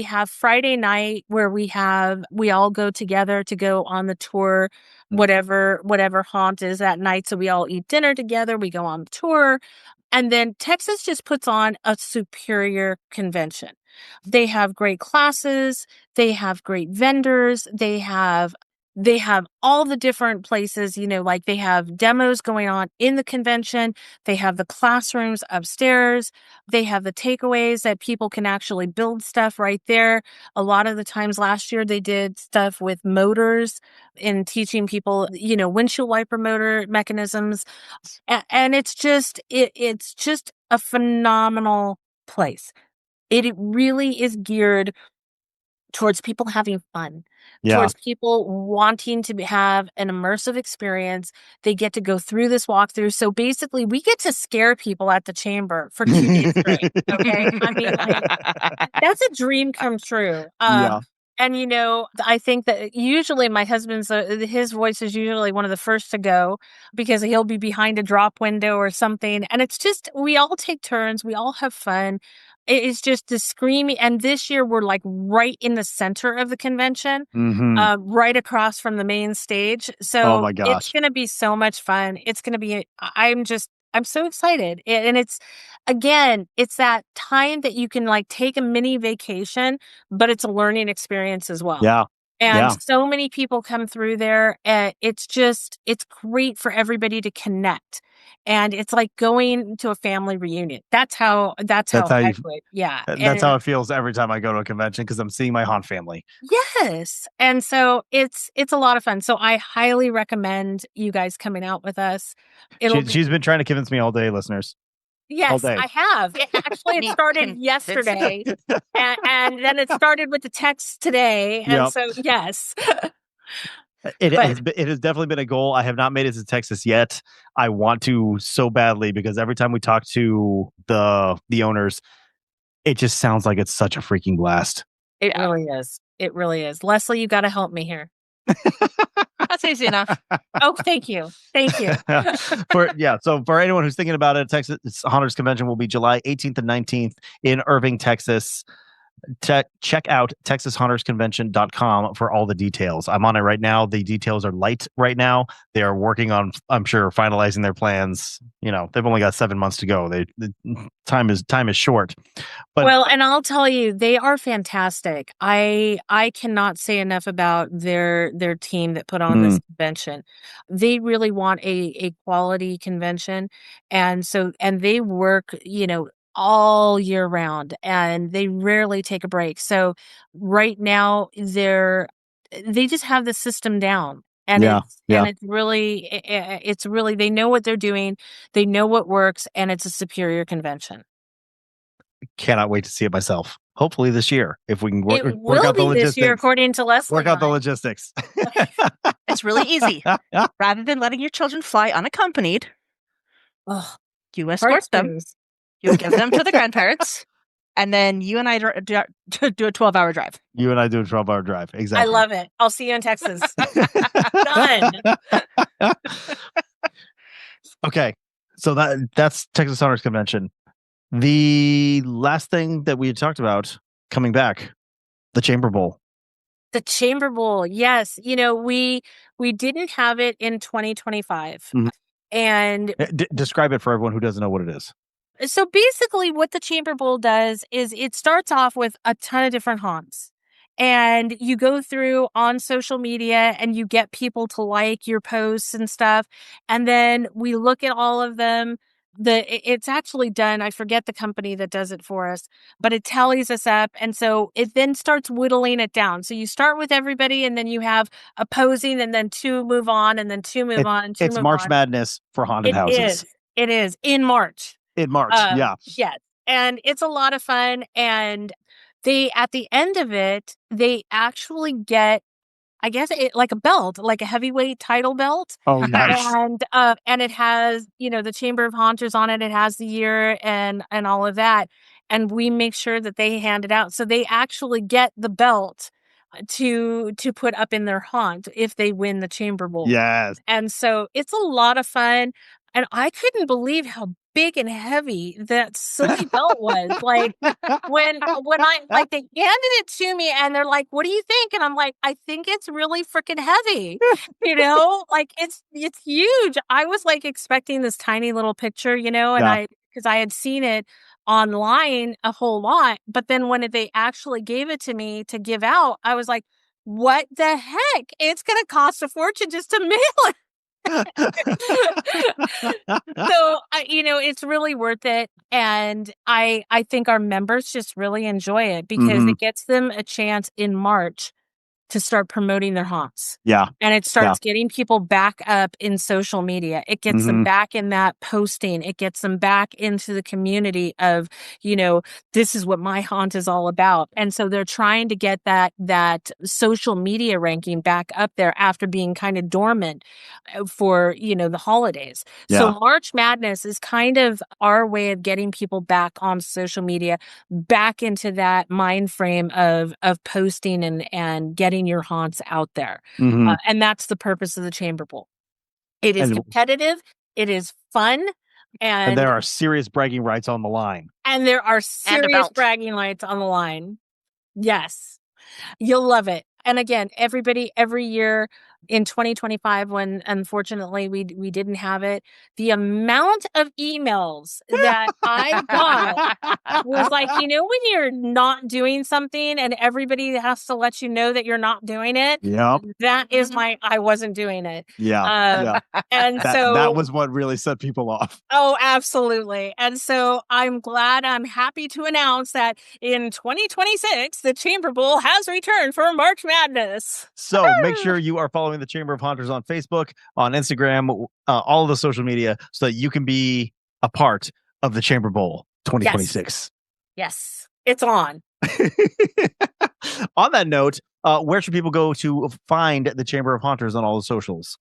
S4: have Friday night where we all go together to go on the tour, whatever haunt is that night. So we all eat dinner together, we go on the tour, and then Texas just puts on a superior convention. They have great classes, they have great vendors, they have all the different places, like they have demos going on in the convention. They have the classrooms upstairs. They have the takeaways that people can actually build stuff right there. A lot of the times last year, they did stuff with motors and teaching people, windshield wiper motor mechanisms. And it's just a phenomenal place. It really is geared towards people having fun, towards people wanting to have an immersive experience. They get to go through this walkthrough. So basically, we get to scare people at the chamber for 2 days straight. Okay. I mean, that's a dream come true. And, I think that usually my husband's, his voice is usually one of the first to go because he'll be behind a drop window or something. And it's just, we all take turns. We all have fun. It is just the screaming. And this year we're like right in the center of the convention, right across from the main stage. So
S3: oh my gosh,
S4: it's going to be so much fun. It's going to be, I'm so excited. And it's that time that you can like take a mini vacation, but it's a learning experience as well.
S3: Yeah.
S4: And so many people come through there. It's great for everybody to connect. And it's like going to a family reunion. That's how I would. Yeah.
S3: That's how it feels every time I go to a convention, because I'm seeing my haunt family.
S4: Yes. And so it's a lot of fun. So I highly recommend you guys coming out with us.
S3: She's been trying to convince me all day, listeners.
S4: Yes, I have. It started yesterday, and then it started with the text today. And so, yes.
S3: It has definitely been a goal. I have not made it to Texas yet. I want to so badly, because every time we talk to the owners, it just sounds like it's such a freaking blast.
S4: It really is. It really is. Leslie, you got to help me here.
S2: That's easy enough.
S4: Oh, thank you.
S3: So for anyone who's thinking about it, Texas Haunters Convention will be July 18th and 19th in Irving, Texas. Check out TexasHauntersConvention.com for all the details. I'm on it right now. The details are light right now. They are working on, I'm sure, finalizing their plans. They've only got 7 months to go. The time is short. But
S4: and I'll tell you, they are fantastic. I cannot say enough about their team that put on this convention. They really want a quality convention, and they work, all year round, and they rarely take a break. So right now they just have the system down, and it's really, they know what they're doing. They know what works, and it's a superior convention.
S3: Cannot wait to see it myself. Hopefully this year, if we can work out the logistics.
S4: This year, according to Leslie.
S3: Work out the logistics.
S2: It's really easy. Rather than letting your children fly unaccompanied, you escort them. You give them to the grandparents, and then you and I do a 12-hour drive.
S3: You and I do a 12-hour drive. Exactly.
S4: I love it. I'll see you in Texas. Done.
S3: Okay. So that's Texas Haunters Convention. The last thing that we had talked about coming back, the Chamber Bowl.
S4: The Chamber Bowl, yes. We didn't have it in 2025.
S3: Mhm.
S4: And
S3: describe it for everyone who doesn't know what it is.
S4: so basically what the Chamber Bowl does is it starts off with a ton of different haunts. And you go through on social media and you get people to like your posts and stuff. And then we look at all of them. It's actually done. I forget the company that does it for us, but it tallies us up. And so it then starts whittling it down. So you start with everybody and then you have opposing and then two move on and then two move on. And two
S3: it's
S4: move
S3: March
S4: on.
S3: Madness for haunted houses.
S4: It is in March.
S3: In March, yeah.
S4: Yes. And it's a lot of fun. And at the end of it, they actually get, I guess, like a belt, like a heavyweight title belt.
S3: Oh, nice.
S4: And it has, the Chamber of Haunters on it. It has the year and all of that. And we make sure that they hand it out. So they actually get the belt to put up in their haunt if they win the Chamber Bowl.
S3: Yes.
S4: And so it's a lot of fun. And I couldn't believe how big and heavy that silly belt was. Like when I they handed it to me and they're like, "What do you think?" And I'm like, "I think it's really freaking heavy." Like it's huge. I was like expecting this tiny little picture, and because I had seen it online a whole lot, but then when they actually gave it to me to give out, I was like, "What the heck? It's going to cost a fortune just to mail it." So it's really worth it, and I think our members just really enjoy it because it gets them a chance in March to start promoting their haunts.
S3: Yeah.
S4: And it starts getting people back up in social media. It gets them back in that posting. It gets them back into the community of, this is what my haunt is all about. And so they're trying to get that social media ranking back up there after being kind of dormant for, the holidays.
S3: Yeah.
S4: So March Madness is kind of our way of getting people back on social media, back into that mind frame of posting and getting your haunts out there. And that's the purpose of the Chamber Bowl. It is competitive. It is fun. And
S3: there are serious bragging rights on the line.
S4: And there are serious bragging rights on the line. Yes. You'll love it. And again, everybody, every year in 2025, when unfortunately we didn't have it, the amount of emails that I got was like, when you're not doing something and everybody has to let you know that you're not doing it.
S3: Yep.
S4: That is I wasn't doing it.
S3: Yeah.
S4: And
S3: that was what really set people off.
S4: Oh, absolutely. And so I'm happy to announce that in 2026, the Chamber Bowl has returned for March Madness.
S3: So make sure you are following the Chamber of Haunters on Facebook, on Instagram, all of the social media, so that you can be a part of the Chamber Bowl 2026.
S4: Yes. It's on.
S3: On that note, where should people go to find the Chamber of Haunters on all the socials?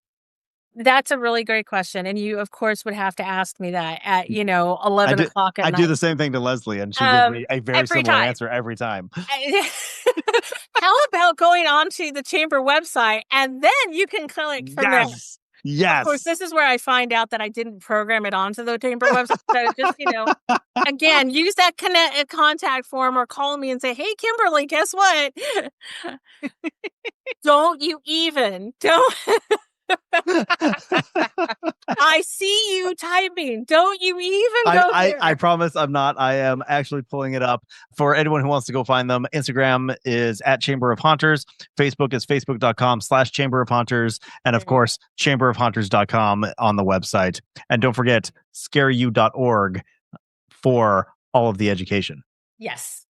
S4: That's a really great question. And you, of course, would have to ask me that at, 11 o'clock at night.
S3: I do the same thing to Leslie, and she gives me a very similar answer every time.
S4: How about going onto the Chamber website and then you can click from there?
S3: Yes.
S4: Of course, this is where I find out that I didn't program it onto the Chamber website. So just, again, use that contact form or call me and say, "Hey, Kimberly, guess what?" Don't. I see you typing. Don't you even go there.
S3: I promise I'm not. I am actually pulling it up. For anyone who wants to go find them, Instagram is at Chamber of Haunters. Facebook is facebook.com/Chamber of Haunters. And of course, chamberofhaunters.com on the website. And don't forget, scareyou.org for all of the education.
S4: Yes.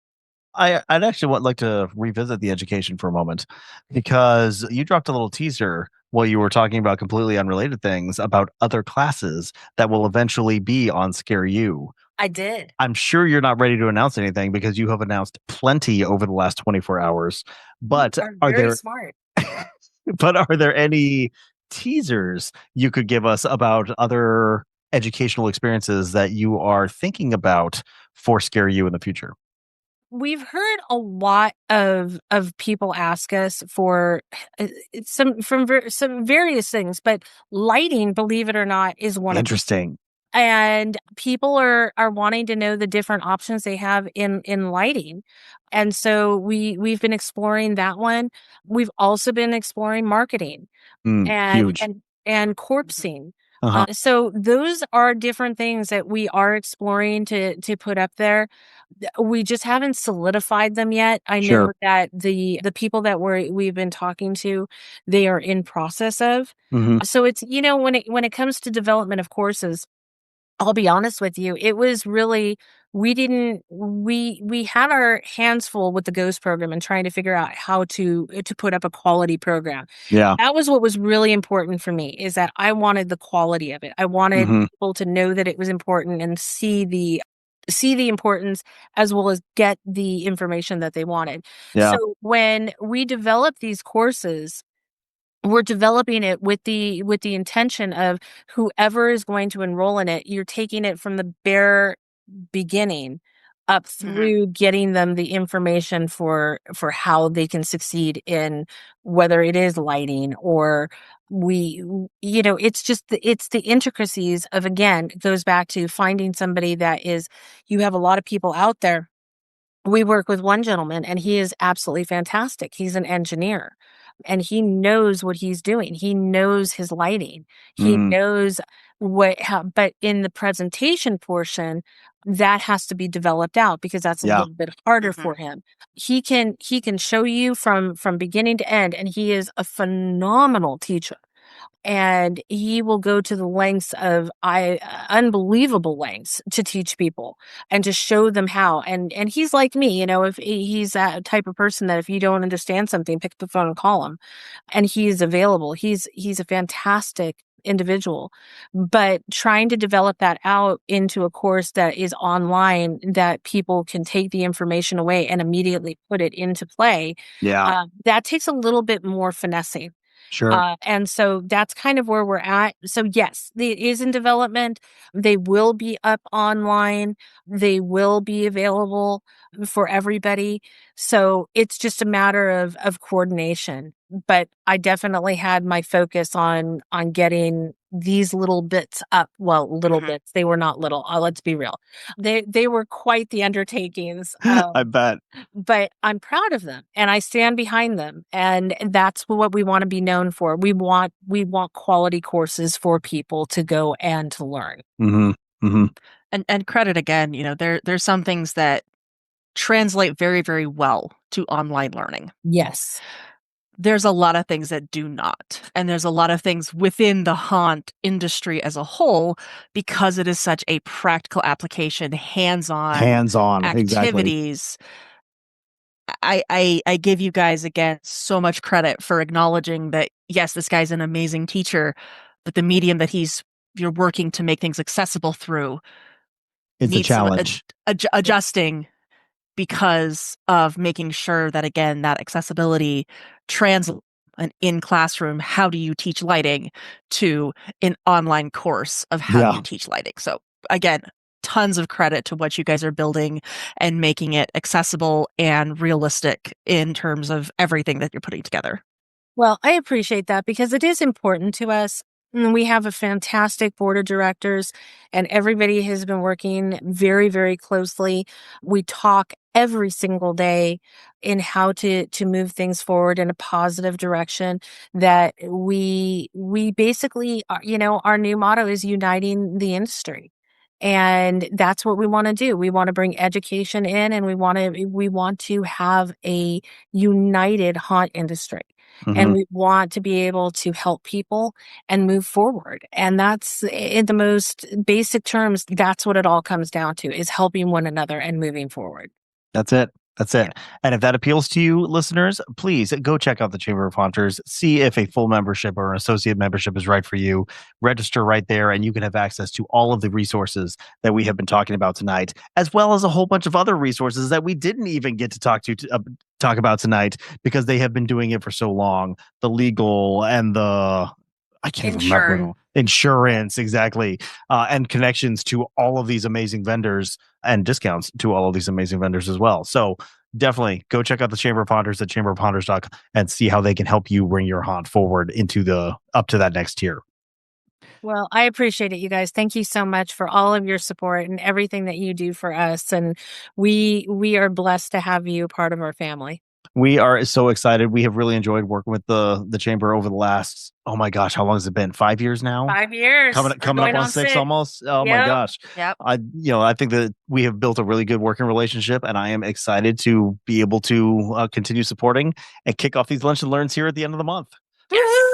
S3: I'd actually like to revisit the education for a moment, because you dropped a little teaser while you were talking about completely unrelated things about other classes that will eventually be on Scare You.
S4: I did.
S3: I'm sure you're not ready to announce anything because you have announced plenty over the last 24 hours. But
S4: are there smart?
S3: But are there any teasers you could give us about other educational experiences that you are thinking about for Scare You in the future?
S4: We've heard a lot of people ask us for some various things, but lighting, believe it or not, is one
S3: interesting.
S4: And people are wanting to know the different options they have in lighting. And so we've been exploring that one. We've also been exploring marketing and
S3: Huge.
S4: and corpsing.
S3: Uh-huh.
S4: So those are different things that we are exploring to put up there. We just haven't solidified them yet. I know
S3: Sure.
S4: that the people that we've been talking to, they are in process of.
S3: Mhm.
S4: So it's, when it comes to development of courses, I'll be honest with you, it was really we had our hands full with the Ghost program and trying to figure out how to put up a quality program.
S3: Yeah.
S4: That was what was really important for me, is that I wanted the quality of it. I wanted
S3: Mhm.
S4: people to know that it was important and see the importance, as well as get the information that they wanted.
S3: Yeah.
S4: So when we develop these courses, we're developing it with the intention of whoever is going to enroll in it, you're taking it from the bare beginning up through getting them the information for how they can succeed in, whether it is lighting or it's just it's the intricacies of, again, it goes back to finding somebody that is, you have a lot of people out there. We work with one gentleman and he is absolutely fantastic. He's an engineer and he knows what he's doing. He knows his lighting. He knows but in the presentation portion, that has to be developed out because that's a little bit harder for him. He can show you from beginning to end, and he is a phenomenal teacher. And he will go to the lengths of unbelievable lengths to teach people and to show them how. And he's like me, if he's that type of person that if you don't understand something, pick up the phone and call him, and he's available. He's a fantastic individual. But trying to develop that out into a course that is online, that people can take the information away and immediately put it into play, that takes a little bit more finessing.
S3: Sure.
S4: And so that's kind of where we're at. So yes, it is in development. They will be up online. They will be available for everybody. So it's just a matter of coordination. But I definitely had my focus on getting these little bits up. Well, little bits. They were not little. Let's be real. They were quite the undertakings.
S3: I bet.
S4: But I'm proud of them and I stand behind them. And that's what we want to be known for. We want quality courses for people to go and to learn.
S2: And credit again, there's some things that translate very, very well to online learning.
S4: Yes.
S2: There's a lot of things that do not. And there's a lot of things within the haunt industry as a whole, because it is such a practical application, hands-on activities. I give you guys, again, so much credit for acknowledging that, yes, this guy's an amazing teacher, but the medium that you're working to make things accessible through,
S3: it's a challenge.
S2: Adjusting because of making sure that, again, that accessibility translates an in-classroom, how do you teach lighting, to an online course of how do you teach lighting. So again, tons of credit to what you guys are building and making it accessible and realistic in terms of everything that you're putting together.
S4: Well, I appreciate that because it is important to us. We have a fantastic board of directors and everybody has been working very, very closely. We talk every single day in how to move things forward in a positive direction, that we basically, our new motto is uniting the industry. And that's what we want to do. We want to bring education in, and we want to have a united haunt industry. And we want to be able to help people and move forward. And that's, in the most basic terms, that's what it all comes down to, is helping one another and moving forward.
S3: That's it. And if that appeals to you, listeners, please go check out the Chamber of Haunters. See if a full membership or an associate membership is right for you. Register right there, and you can have access to all of the resources that we have been talking about tonight, as well as a whole bunch of other resources that we didn't even get to talk about tonight because they have been doing it for so long. The legal and the I can't even remember. Insurance, exactly. And connections to all of these amazing vendors and discounts to all of these amazing vendors as well. So definitely go check out the Chamber of Haunters at chamberofhaunters.com and see how they can help you bring your haunt forward into up to that next tier.
S4: Well, I appreciate it, you guys. Thank you so much for all of your support and everything that you do for us. And we are blessed to have you part of our family.
S3: We are so excited. We have really enjoyed working with the chamber over the last, oh my gosh, how long has it been? 5 years now?
S4: 5 years.
S3: Coming up on 6 almost. Oh my gosh.
S2: Yep.
S3: I think that we have built a really good working relationship, and I am excited to be able to continue supporting and kick off these lunch and learns here at the end of the month.
S4: Yes.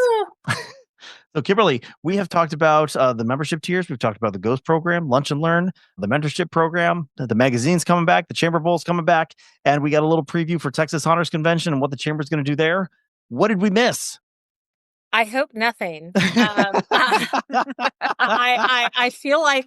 S3: So, Kimberly, we have talked about the membership tiers. We've talked about the Ghost program, Lunch and Learn, the mentorship program, the magazine's coming back, the Chamber Bowl's coming back, and we got a little preview for Texas Hunters Convention and what the Chamber's going to do there. What did we miss?
S4: I hope nothing. I feel like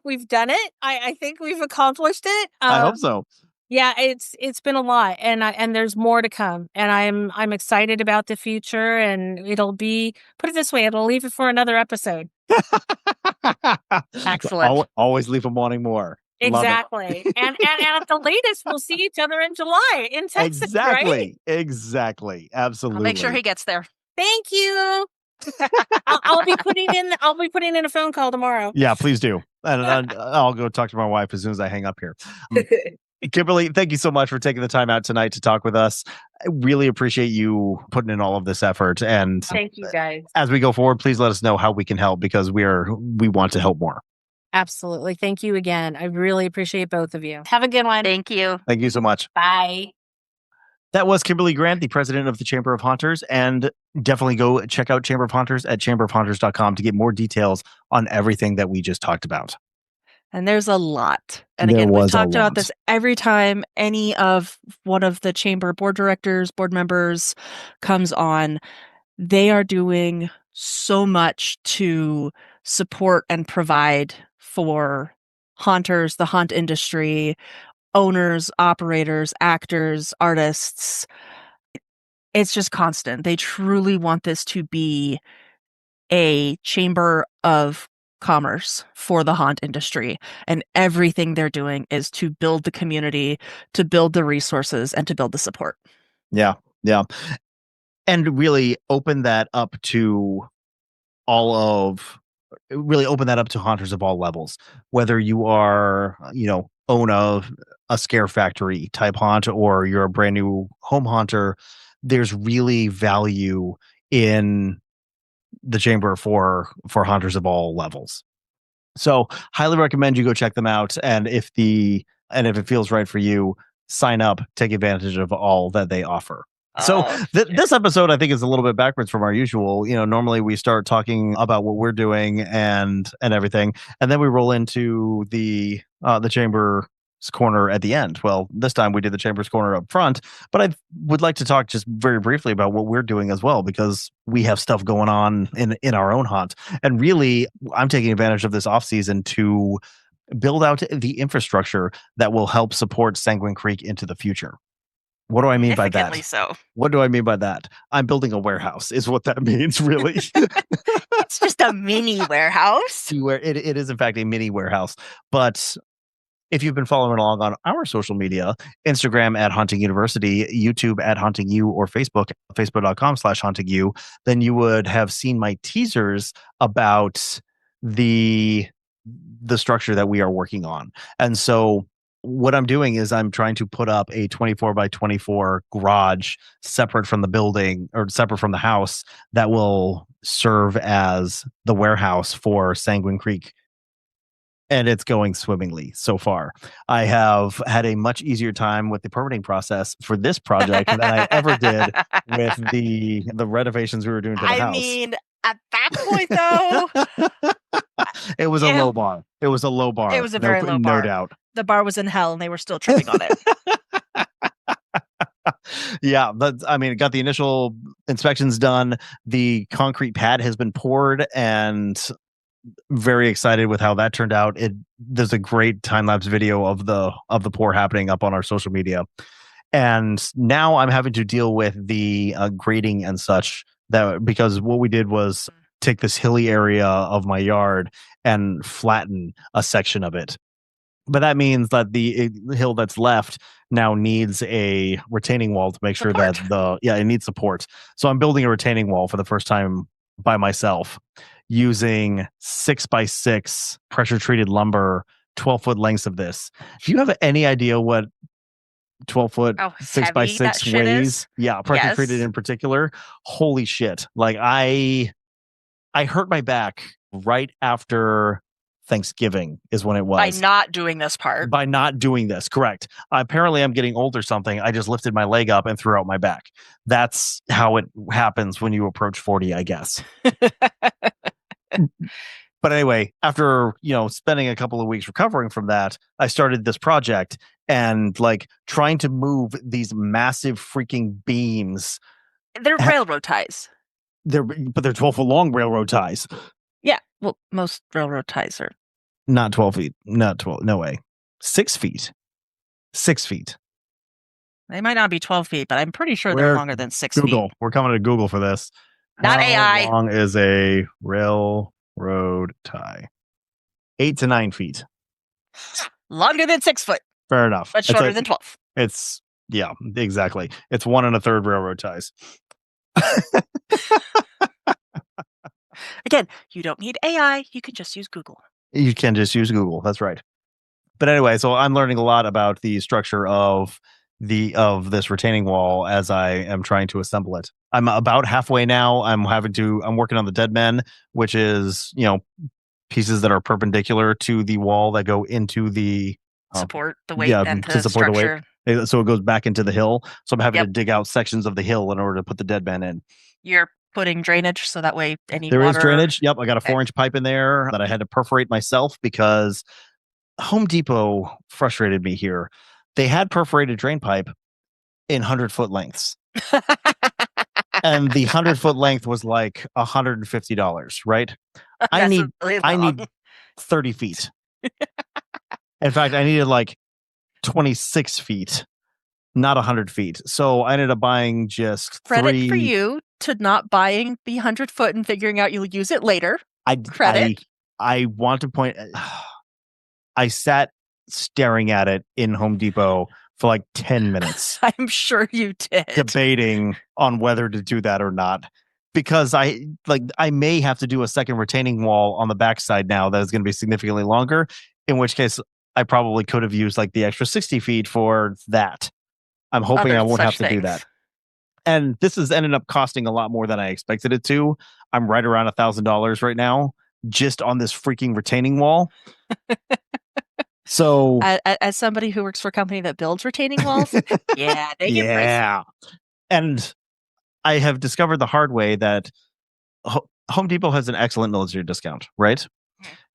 S4: we've done it. I think we've accomplished it.
S3: I hope so.
S4: Yeah, it's been a lot, and there's more to come, and I'm excited about the future, and it'll be, put it this way, it'll leave it for another episode.
S2: Excellent.
S3: Always leave them wanting more.
S4: Exactly. and at the latest, we'll see each other in July in Texas.
S3: Exactly.
S4: Right?
S3: Exactly. Absolutely.
S2: I'll make sure he gets there.
S4: Thank you. I'll be putting in a phone call tomorrow.
S3: Yeah, please do. And I'll go talk to my wife as soon as I hang up here. Kimberly, thank you so much for taking the time out tonight to talk with us. I really appreciate you putting in all of this effort. And
S4: thank you, guys.
S3: As we go forward, please let us know how we can help, because we want to help more.
S4: Absolutely. Thank you again. I really appreciate both of you. Have a good one.
S2: Thank you.
S3: Thank you so much.
S4: Bye.
S3: That was Kimberly Grant, the president of the Chamber of Hunters, and definitely go check out Chamber of Hunters at chamberofhunters.com to get more details on everything that we just talked about.
S2: And there's a lot. And again, we've talked about this every time any of one of the chamber board directors, board members comes on. They are doing so much to support and provide for hunters, the hunt industry, owners, operators, actors, artists. It's just constant. They truly want this to be a chamber of commerce for the hunt industry, and everything they're doing is to build the community, to build the resources, and to build the support.
S3: Yeah And really open that up to hunters of all levels, whether you are own a scare factory type hunt, or you're a brand new home hunter. There's really value in the chamber for hunters of all levels. So highly recommend you go check them out. And if it feels right for you, sign up, take advantage of all that they offer. So this episode, I think, is a little bit backwards from our usual. Normally we start talking about what we're doing and everything, and then we roll into the chamber's corner at the end. Well, this time we did the chamber's corner up front, but I would like to talk just very briefly about what we're doing as well, because we have stuff going on in our own hunt. And really, I'm taking advantage of this off season to build out the infrastructure that will help support Sanguine Creek into the future. What do I mean by that?
S2: So.
S3: What do I mean by that? I'm building a warehouse is what that means, really.
S2: It's just a mini warehouse.
S3: It is, in fact, a mini warehouse. But if you've been following along on our social media, Instagram at Hunting University, YouTube at Hunting U, or Facebook.com/HuntingU, then you would have seen my teasers about the structure that we are working on. And so what I'm doing is I'm trying to put up a 24 by 24 garage separate from the building, or separate from the house, that will serve as the warehouse for Sanguine Creek. And it's going swimmingly so far. I have had a much easier time with the permitting process for this project than I ever did with the renovations we were doing to the house.
S2: I mean, at that point, though,
S3: it was a low bar. It was a low bar.
S2: It was a very low bar.
S3: No doubt.
S2: The bar was in hell, and they were still tripping on it.
S3: Yeah, got the initial inspections done. The concrete pad has been poured, and very excited with how that turned out. There's a great time-lapse video of the pour happening up on our social media. And now I'm having to deal with the grading and such, because what we did was take this hilly area of my yard and flatten a section of it. But that means that the hill that's left now needs a retaining wall to make sure that it needs support. So I'm building a retaining wall for the first time by myself, using 6x6 pressure treated lumber, 12-foot lengths of this. Do you have any idea what 12-foot 6x6 weighs? Yeah, pressure treated in particular. Holy shit. Like I hurt my back right after Thanksgiving is when it was.
S2: By not doing this part.
S3: By not doing this, correct. Apparently I'm getting old or something. I just lifted my leg up and threw out my back. That's how it happens when you approach 40, I guess. But anyway, after, spending a couple of weeks recovering from that, I started this project and like trying to move these massive freaking beams.
S2: They're railroad ties.
S3: They're 12-foot long railroad ties.
S2: Yeah. Well, most railroad ties are
S3: not 12 feet. Not 12. No way. 6 feet. 6 feet.
S2: They might not be 12 feet, but I'm pretty sure they're longer than 6
S3: Google.
S2: feet.
S3: We're coming to Google for this.
S2: Not AI.
S3: How long is a railroad tie? 8 to 9 feet.
S2: Longer than 6 foot.
S3: Fair enough.
S2: But shorter than 12.
S3: Yeah, exactly. It's 1 1/3 railroad ties.
S2: Again, you don't need AI. You can just use Google.
S3: You can just use Google. That's right. But anyway, so I'm learning a lot about the structure of this retaining wall as I am trying to assemble it. I'm about halfway now. I'm working on the dead men, which is, pieces that are perpendicular to the wall that go into the
S2: support the weight and
S3: to support
S2: structure.
S3: The weight. So it goes back into the hill. So I'm having to dig out sections of the hill in order to put the dead men in.
S2: You're putting drainage so that way
S3: there is drainage. Yep. I got a 4-inch pipe in there that I had to perforate myself because Home Depot frustrated me here. They had perforated drain pipe in 100-foot lengths. And the 100-foot length was like $150, right? I need 30 feet. In fact, I needed like 26 feet, not 100 feet. So I ended up buying just
S2: credit for you to not buying the 100-foot and figuring out you'll use it later.
S3: I want to point. I sat staring at it in Home Depot for like 10 minutes.
S2: I'm sure you did.
S3: Debating on whether to do that or not. Because I may have to do a second retaining wall on the backside now that is going to be significantly longer, in which case I probably could have used like the extra 60 feet for that. I'm hoping I won't have to do that. And this has ended up costing a lot more than I expected it to. I'm right around $1,000 right now just on this freaking retaining wall. So
S2: as somebody who works for a company that builds retaining walls, they get pricey.
S3: And I have discovered the hard way that Home Depot has an excellent military discount, right?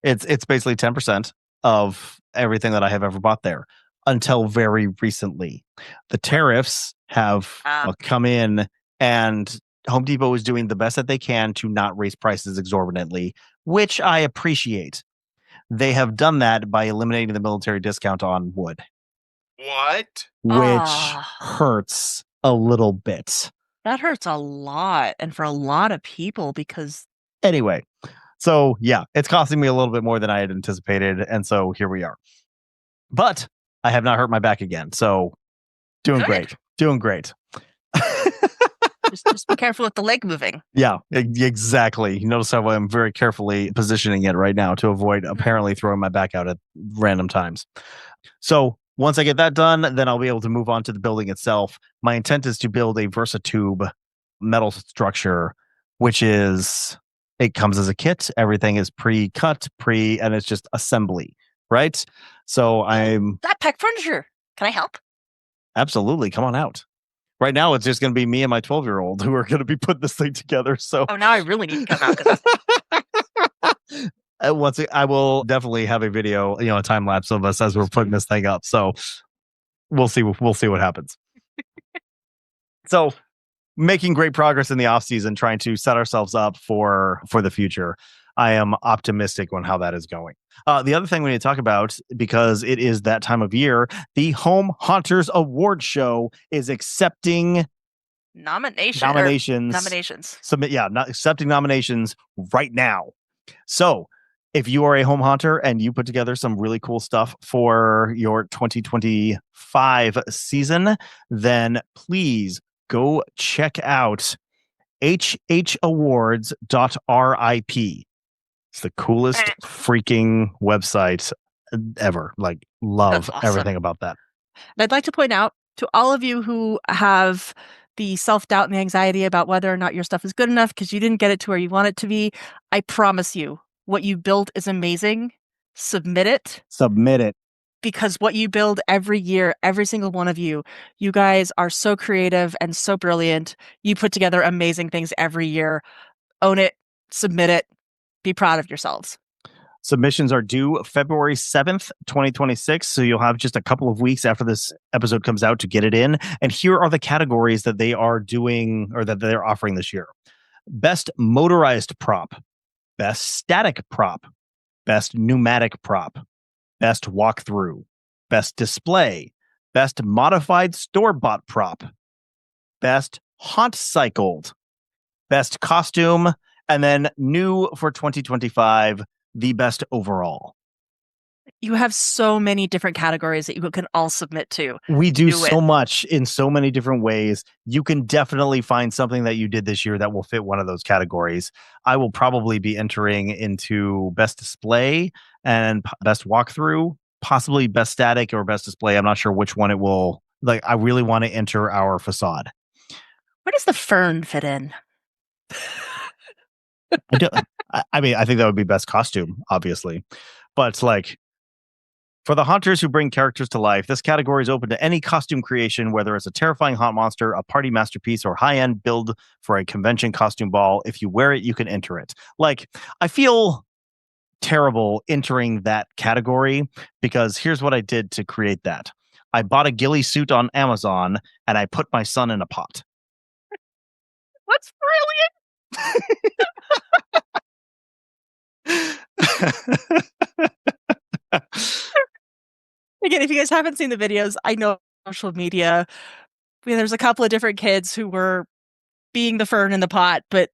S3: It's basically 10% of everything that I have ever bought there until very recently. The tariffs have come in, and Home Depot is doing the best that they can to not raise prices exorbitantly, which I appreciate. They have done that by eliminating the military discount on wood.
S1: What?
S3: Which hurts a little bit.
S2: That hurts a lot, and for a lot of people, because...
S3: Anyway, so yeah, it's costing me a little bit more than I had anticipated, and so here we are. But I have not hurt my back again, so doing great.
S2: Just be careful with the leg moving.
S3: Yeah, exactly. You notice how I'm very carefully positioning it right now to avoid apparently throwing my back out at random times. So once I get that done, then I'll be able to move on to the building itself. My intent is to build a VersaTube metal structure, which is, it comes as a kit. Everything is pre-cut, and it's just assembly, right? So I'm...
S2: Flat pack furniture. Can I help? Absolutely.
S3: Come on out. Right now, it's just going to be me and my 12-year-old who are going to be putting this thing together. So,
S2: now I really need to come out.
S3: I will definitely have a video, a time lapse of us as we're putting this thing up. So, we'll see what happens. So, making great progress in the off season, trying to set ourselves up for the future. I am optimistic on how that is going. The other thing we need to talk about, because it is that time of year, the Home Haunters Award Show is accepting nominations. Accepting nominations right now. So if you are a home haunter and you put together some really cool stuff for your 2025 season, then please go check out hhawards.rip. It's the coolest freaking website ever. Like, love
S2: That's awesome.
S3: everything about that.
S2: And I'd like to point out to all of you who have the self-doubt and the anxiety about whether or not your stuff is good enough because you didn't get it to where you want it to be, I promise you, what you build is amazing. Submit it.
S3: Submit it.
S2: Because what you build every year, every single one of you guys are so creative and so brilliant. You put together amazing things every year. Own it, submit it, be proud of yourselves.
S3: Submissions are due February 7th, 2026. So you'll have just a couple of weeks after this episode comes out to get it in. And here are the categories that they are doing or that they're offering this year. Best motorized prop, best static prop, best pneumatic prop, best walkthrough, best display, best modified store-bought prop, best haunt cycled, best costume, and then new for 2025, the best overall.
S2: You have so many different categories that you can all submit to.
S3: We do so much in so many different ways. You can definitely find something that you did this year that will fit one of those categories. I will probably be entering into best display and best walkthrough, possibly best static or best display. I'm not sure which one it will. Like, I really want to enter our facade.
S2: Where does the fern fit in?
S3: I mean, I think that would be best costume, obviously. But like, for the hunters who bring characters to life, this category is open to any costume creation, whether it's a terrifying haunt monster, a party masterpiece, or high-end build for a convention costume ball. If you wear it, you can enter it. Like, I feel terrible entering that category because here's what I did to create that. I bought a ghillie suit on Amazon and I put my son in a pot.
S2: That's brilliant. Again, if you guys haven't seen the videos, I know social media, there's a couple of different kids who were being the fern in the pot, but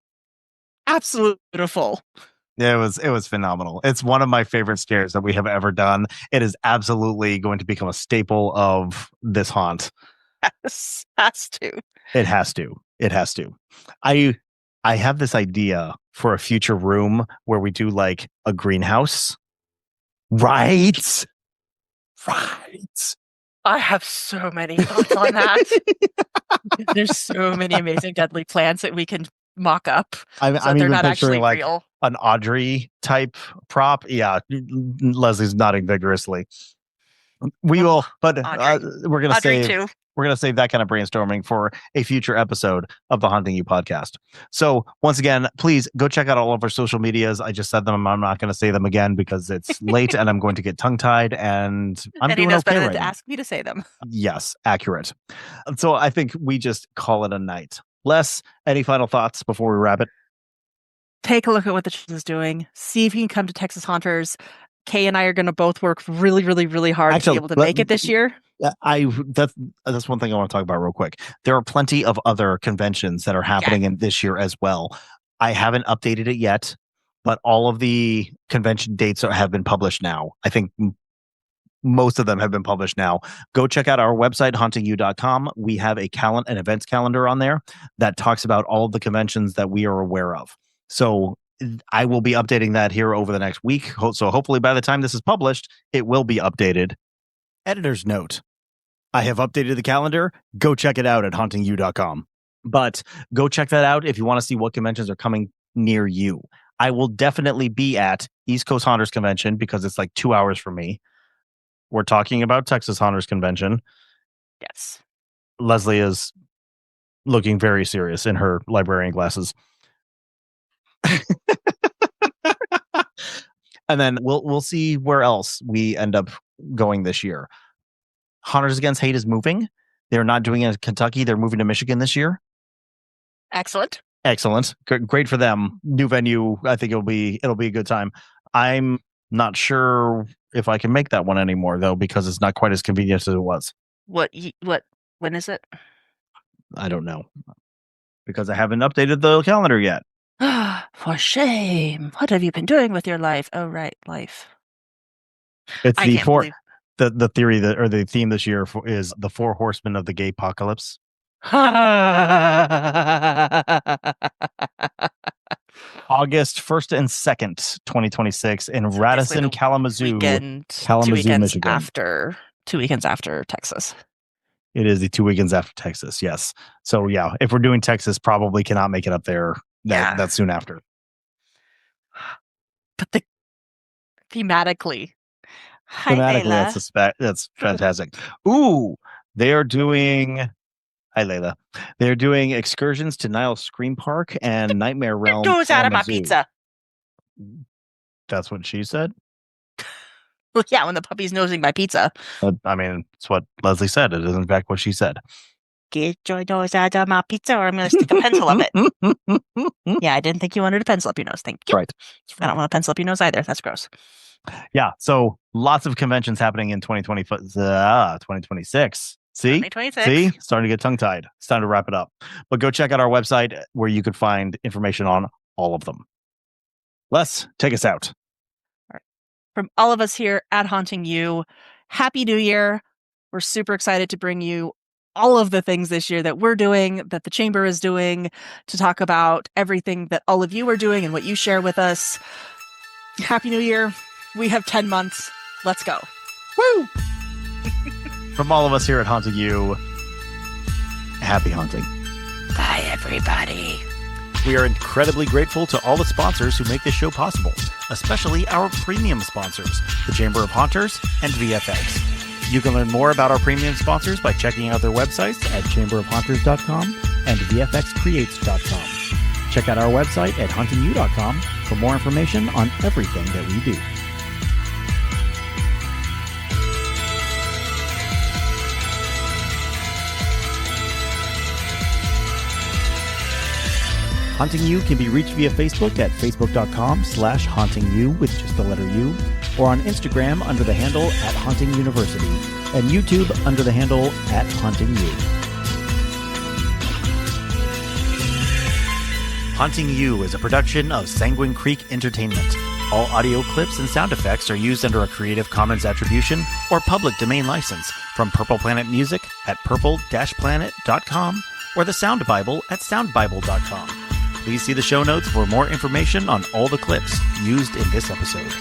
S2: absolutely beautiful.
S3: Yeah, it was phenomenal. It's one of my favorite scares that we have ever done. It is absolutely going to become a staple of this haunt.
S2: Yes, has to.
S3: It has to. It has to. I have this idea for a future room where we do like a greenhouse. Right.
S2: I have so many thoughts on that. There's so many amazing deadly plants that we can mock up.
S3: I'm
S2: they're
S3: even
S2: not
S3: picturing
S2: actually
S3: like
S2: real.
S3: An Audrey type prop. Yeah, Leslie's nodding vigorously. We will, but we're gonna save that kind of brainstorming for a future episode of the Haunting You podcast. So once again, please go check out all of our social medias. I just said them. I'm not going to say them again because it's late and I'm going to get tongue tied. And I'm
S2: and
S3: doing
S2: he knows
S3: okay
S2: better
S3: right
S2: than to
S3: now.
S2: ask me to say them.
S3: Yes, accurate. So I think we just call it a night. Les, any final thoughts before we wrap it?
S2: Take a look at what the church is doing. See if you can come to Texas Haunters. Kay and I are going to both work really, really, really hard to be able to make it this year.
S3: That's one thing I want to talk about real quick. There are plenty of other conventions that are happening in this year as well. I haven't updated it yet, but all of the convention dates have been published now. I think most of them have been published now. Go check out our website, hauntingyou.com. We have an events calendar on there that talks about all of the conventions that we are aware of. So I will be updating that here over the next week. So hopefully by the time this is published, it will be updated. Editor's note. I have updated the calendar. Go check it out at hauntingyou.com. But go check that out if you want to see what conventions are coming near you. I will definitely be at East Coast Haunters Convention because it's like 2 hours from me. We're talking about Texas Haunters Convention.
S2: Yes.
S3: Leslie is looking very serious in her librarian glasses. And then we'll see where else we end up going this year. Hunters Against Hate is moving. They're not doing it in Kentucky. They're moving to Michigan this year.
S2: Excellent.
S3: Great for them. New venue. I think it'll be a good time. I'm not sure if I can make that one anymore though, because it's not quite as convenient as it was.
S2: When is it?
S3: I don't know. Because I haven't updated the calendar yet.
S2: For shame. What have you been doing with your life? Oh, right. Life.
S3: It's the theory that, or the theme this year is the 4 horsemen of the gay apocalypse. August 1st and 2nd, 2026 in Radisson, Kalamazoo, Michigan.
S2: 2 weekends after Texas.
S3: It is the 2 weekends after Texas, yes. So, yeah, if we're doing Texas, probably cannot make it up there that soon after.
S2: But thematically, Layla.
S3: That's fantastic. Ooh, they are doing... Hi, Layla. They're doing excursions to Nile Scream Park and Nightmare Realm.
S2: Goes out of my pizza.
S3: That's what she said?
S2: Well, yeah, when the puppy's nosing my pizza.
S3: I mean, it's what Leslie said. It is, in fact, what she said.
S2: Get your nose out of my pizza or I'm going to stick a pencil up it. Yeah, I didn't think you wanted a pencil up your nose. Thank you.
S3: Right.
S2: I don't want a pencil up your nose either. That's gross.
S3: Yeah, so lots of conventions happening in 2026. See?
S2: 2026.
S3: See? Starting to get tongue-tied. It's time to wrap it up. But go check out our website where you could find information on all of them. Les, take us out.
S2: All right. From all of us here at Haunting You, Happy New Year. We're super excited to bring you all of the things this year that we're doing, that the Chamber is doing, to talk about everything that all of you are doing and what you share with us. Happy New Year. We have 10 months. Let's go.
S3: Woo! From all of us here at Haunting You, happy haunting.
S2: Bye, everybody.
S3: We are incredibly grateful to all the sponsors who make this show possible, especially our premium sponsors, the Chamber of Haunters and VFX. You can learn more about our premium sponsors by checking out their websites at chamberofhaunters.com and vfxcreates.com. Check out our website at hauntingyou.com for more information on everything that we do. Haunting You can be reached via Facebook at facebook.com/hauntingyou with just the letter U, or on Instagram under the handle at Haunting University, and YouTube under the handle at Haunting You. Haunting You is a production of Sanguine Creek Entertainment. All audio clips and sound effects are used under a Creative Commons Attribution or public domain license from Purple Planet Music at purple-planet.com or the Sound Bible at soundbible.com. Please see the show notes for more information on all the clips used in this episode.